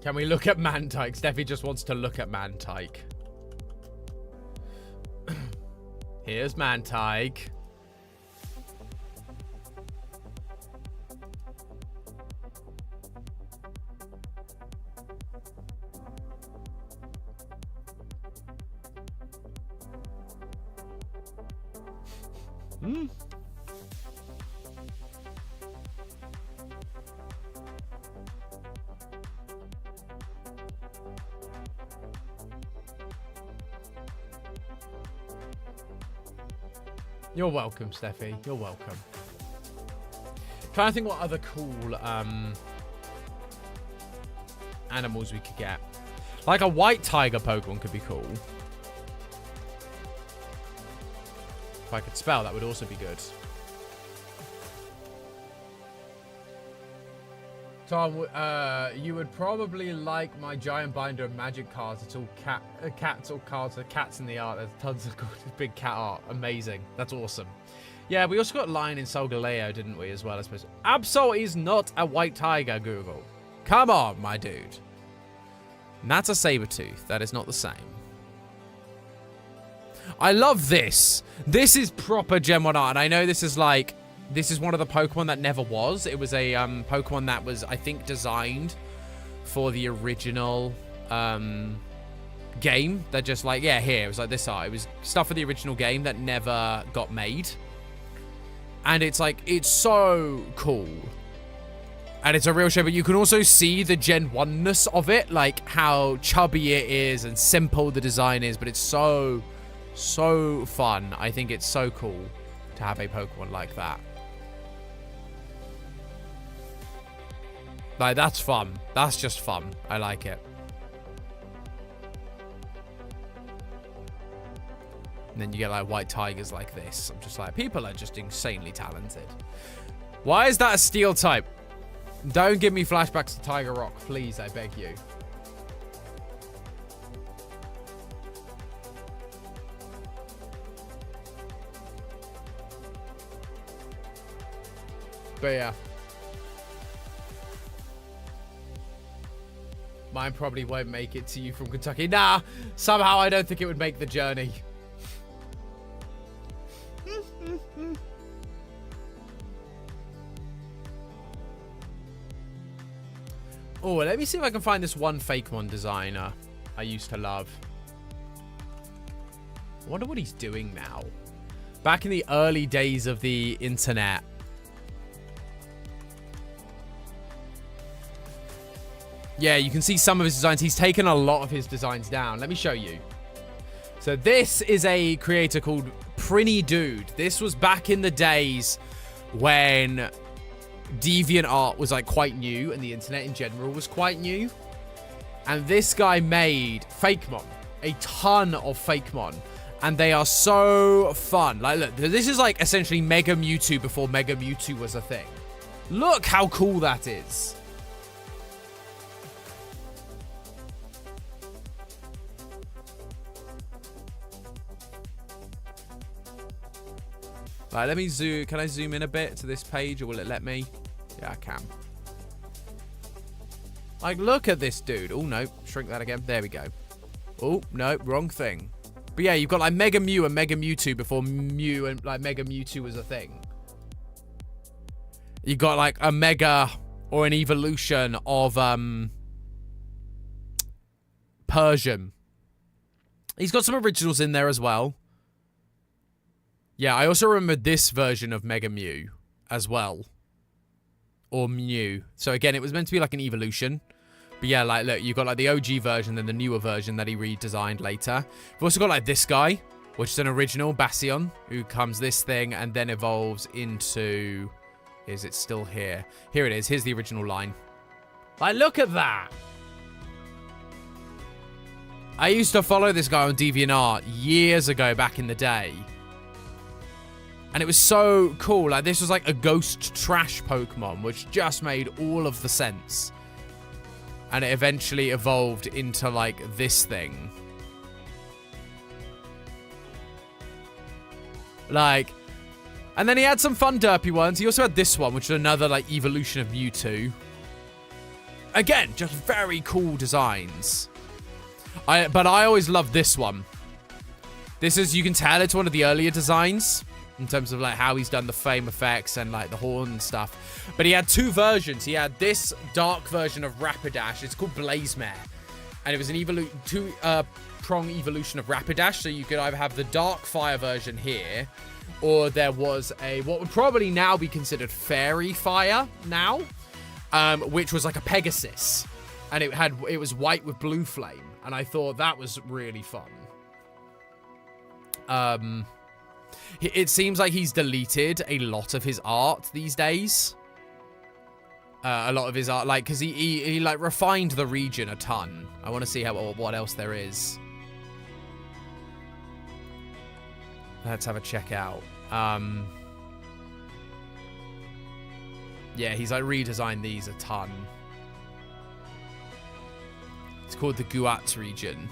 Can we look at Mantike? Steffi just wants to look at Mantike. Here's Mantike. You're welcome, Steffi. You're welcome. Trying to think what other cool animals we could get. Like a white tiger Pokemon could be cool. If I could spell, that would also be good. Tom, you would probably like my giant binder of magic cards. It's all cats or cards with cats in the art. There's tons of big cat art. Amazing. That's awesome. Yeah, we also got Lion in Solgaleo, didn't we, as well, I suppose. Absol is not a white tiger, Google. Come on, my dude. And that's a Sabertooth. That is not the same. I love this. This is proper Gen 1 art. And I know this is like... This is one of the Pokemon that never was. It was a Pokemon that was, I think, designed for the original game. They're just like, yeah, here. It was like this art. It was stuff for the original game that never got made. And it's like, it's so cool. And it's a real shame, but you can also see the Gen 1-ness of it. Like, how chubby it is and simple the design is. But it's so, so fun. I think it's so cool to have a Pokemon like that. Like, that's fun. That's just fun. I like it. And then you get like white tigers like this. I'm just like, people are just insanely talented. Why is that a steel type? Don't give me flashbacks to Tiger Rock, please, I beg you. But yeah. Mine probably won't make it to you from Kentucky. Nah, somehow I don't think it would make the journey. Oh, let me see if I can find this one Fakemon designer I used to love. I wonder what he's doing now. Back in the early days of the internet. Yeah, you can see some of his designs. He's taken a lot of his designs down. Let me show you. So this is a creator called Prinny Dude. This was back in the days when DeviantArt was like quite new and the internet in general was quite new. And this guy made Fakemon. A ton of Fakemon. And they are so fun. Like, look, this is like essentially Mega Mewtwo before Mega Mewtwo was a thing. Look how cool that is. Right, let me zoom. Can I zoom in a bit to this page, or will it let me? Yeah, I can. Like, look at this dude. Oh, no. Shrink that again. There we go. Oh, no. Wrong thing. But yeah, you've got like Mega Mew and Mega Mewtwo before Mew and like Mega Mewtwo was a thing. You got like a Mega or an evolution of Persian. He's got some originals in there as well. Yeah, I also remember this version of Mega Mew as well. Or Mew. So again, it was meant to be like an evolution. But yeah, like, look, you've got like the OG version and the newer version that he redesigned later. We've also got like this guy, which is an original Bastion, who comes this thing and then evolves into... Is it still here? Here it is. Here's the original line. Like, look at that. I used to follow this guy on DeviantArt years ago back in the day. And it was so cool. Like, this was like a ghost trash Pokemon, which just made all of the sense. And it eventually evolved into, like, this thing. Like, and then he had some fun derpy ones. He also had this one, which is another, like, evolution of Mewtwo. Again, just very cool designs. But I always loved this one. This is, you can tell it's one of the earlier designs. In terms of, like, how he's done the flame effects and, like, the horn and stuff. But he had two versions. He had this dark version of Rapidash. It's called Blazemare. And it was an two-prong evolution of Rapidash. So you could either have the dark fire version here. Or there was a, what would probably now be considered fairy fire now. Which was like a Pegasus. And it was white with blue flame. And I thought that was really fun. It seems like he's deleted a lot of his art these days. A lot of his art, like, because he like refined the region a ton. I want to see what else there is. Let's have a check out. Yeah, he's like redesigned these a ton. It's called the Guats region,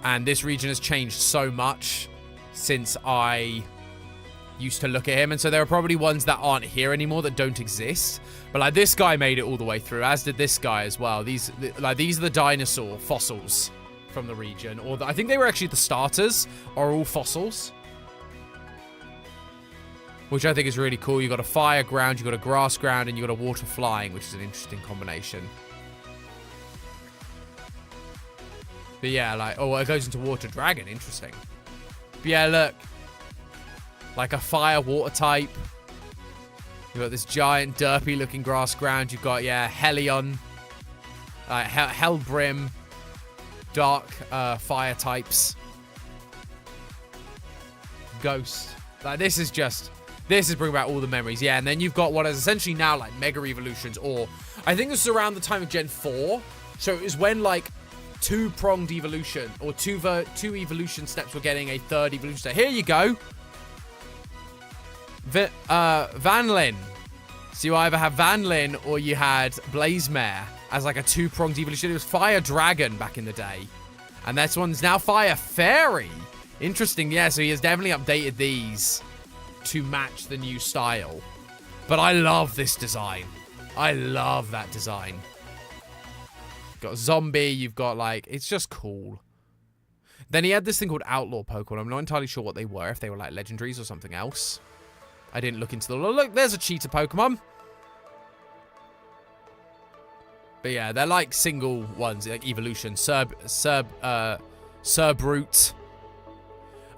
and this region has changed so much since I used to look at him, and so there are probably ones that aren't here anymore that don't exist. But like this guy made it all the way through, as did this guy as well. These are the dinosaur fossils from the region, or I think they were actually the starters are all fossils, which I think is really cool. You got a fire ground, you got a grass ground, and you got a water flying, which is an interesting combination. But yeah, like, oh, it goes into water dragon, interesting. But yeah, look. Like a fire water type. You've got this giant derpy looking grass ground. You've got, yeah, Helion. Hellbrim. Dark fire types. Ghost. Like, this is just This is bringing back all the memories. Yeah, and then you've got what is essentially now like Mega Evolutions, or I think this is around the time of Gen 4. So it was when like two-pronged evolution, or two evolution steps were getting a third evolution step. Here you go. Vanlin. So you either have Vanlin or you had Blazemare as like a two-pronged evolution. It was Fire Dragon back in the day. And this one's now Fire Fairy. Interesting, yeah, so he has definitely updated these to match the new style. But I love this design. I love that design. You've got Zombie, you've got like, it's just cool. Then he had this thing called Outlaw Pokemon. I'm not entirely sure what they were, if they were like legendaries or something else. I didn't look into the... Look, there's a cheetah Pokemon. But yeah, they're like single ones, like evolution. Cerbrute.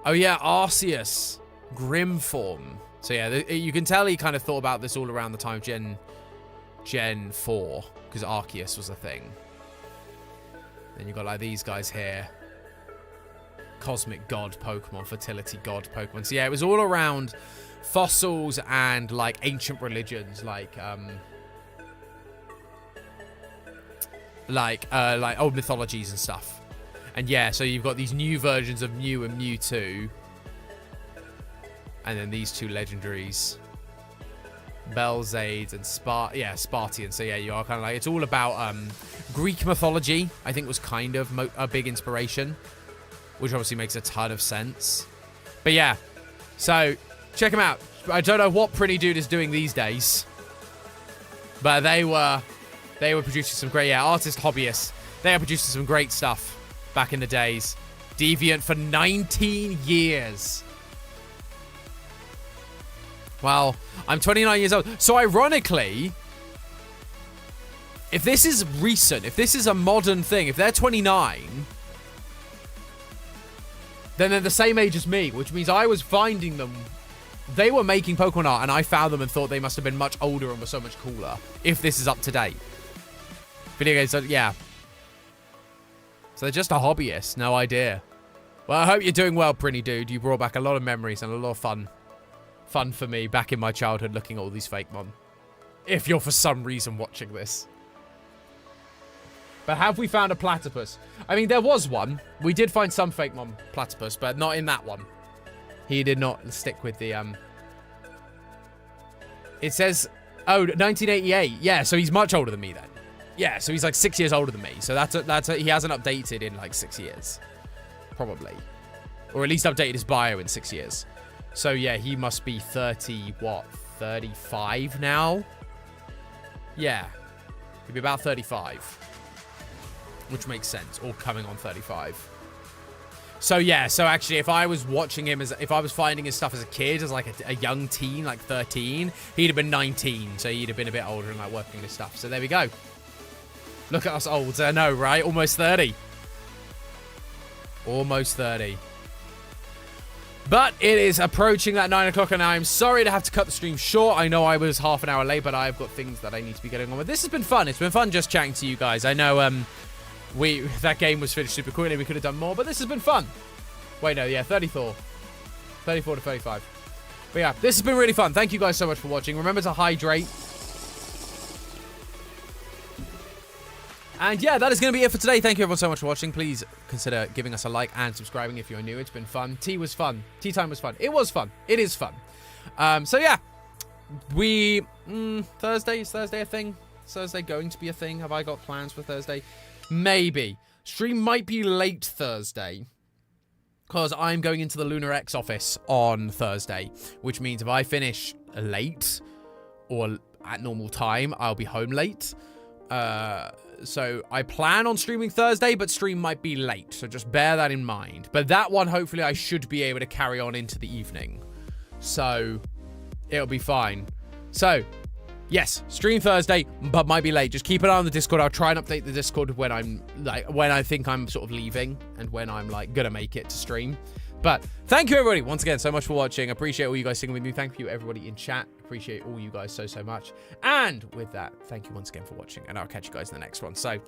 Oh yeah, Arceus. Grimform. So yeah, you can tell he kind of thought about this all around the time of Gen 4. Because Arceus was a thing. Then you've got like these guys here. Cosmic God Pokemon. Fertility God Pokemon. So yeah, it was all around fossils and like ancient religions. Like old mythologies and stuff. And yeah, so you've got these new versions of Mew and Mewtwo. And then these two legendaries. Belzades and Spartian. So yeah, you are kind of like, it's all about Greek mythology. I think was kind of a big inspiration. Which obviously makes a ton of sense. But yeah, so check them out. I don't know what Pretty Dude is doing these days. But they were producing some great, artist hobbyists. They are producing some great stuff back in the days. Deviant for 19 years. Well, I'm 29 years old. So ironically, if this is recent, if this is a modern thing, if they're 29, then they're the same age as me, which means I was finding them. They were making Pokemon art, and I found them and thought they must have been much older and were so much cooler, if this is up to date. Video games, yeah. So they're just a hobbyist, no idea. Well, I hope you're doing well, Pretty Dude. You brought back a lot of memories and a lot of fun. Fun for me back in my childhood looking at all these fake mon. If you're for some reason watching this. But have we found a platypus? I mean, there was one. We did find some fake mon platypus, but not in that one. He did not stick with the, It says, oh, 1988. Yeah, so he's much older than me then. Yeah, so he's like 6 years older than me. So he hasn't updated in like 6 years. Probably. Or at least updated his bio in 6 years. So yeah, he must be 35 now? Yeah. He'd be about 35. Which makes sense. Or coming on 35. So yeah, so actually if I was watching him if I was finding his stuff as a kid, as like a young teen, like 13, he'd have been 19. So he'd have been a bit older and like working his stuff. So there we go. Look at us olds. I know, right? Almost 30. Almost 30. But it is approaching that 9 o'clock, and I'm sorry to have to cut the stream short. I know I was half an hour late, but I've got things that I need to be getting on with. This has been fun. It's been fun just chatting to you guys. I know that game was finished super quickly. We could have done more, but this has been fun. Wait, no, yeah, 34 to 35. But yeah, this has been really fun. Thank you guys so much for watching. Remember to hydrate. And yeah, that is going to be it for today. Thank you everyone so much for watching. Please consider giving us a like and subscribing if you're new. It's been fun. Tea was fun. Tea time was fun. It was fun. It is fun. So yeah, Thursday, is Thursday a thing? Is Thursday going to be a thing? Have I got plans for Thursday? Maybe. Stream might be late Thursday, because I'm going into the Lunar X office on Thursday, which means if I finish late or at normal time, I'll be home late. So I plan on streaming Thursday, but stream might be late. So just bear that in mind. But that one, hopefully I should be able to carry on into the evening. So it'll be fine. So yes, stream Thursday, but might be late. Just keep an eye on the Discord. I'll try and update the Discord when when I think I'm sort of leaving and when I'm like gonna make it to stream. But thank you everybody once again so much for watching. Appreciate all you guys singing with me. Thank you everybody in chat. Appreciate all you guys so much. And with that, thank you once again for watching, and I'll catch you guys in the next one. So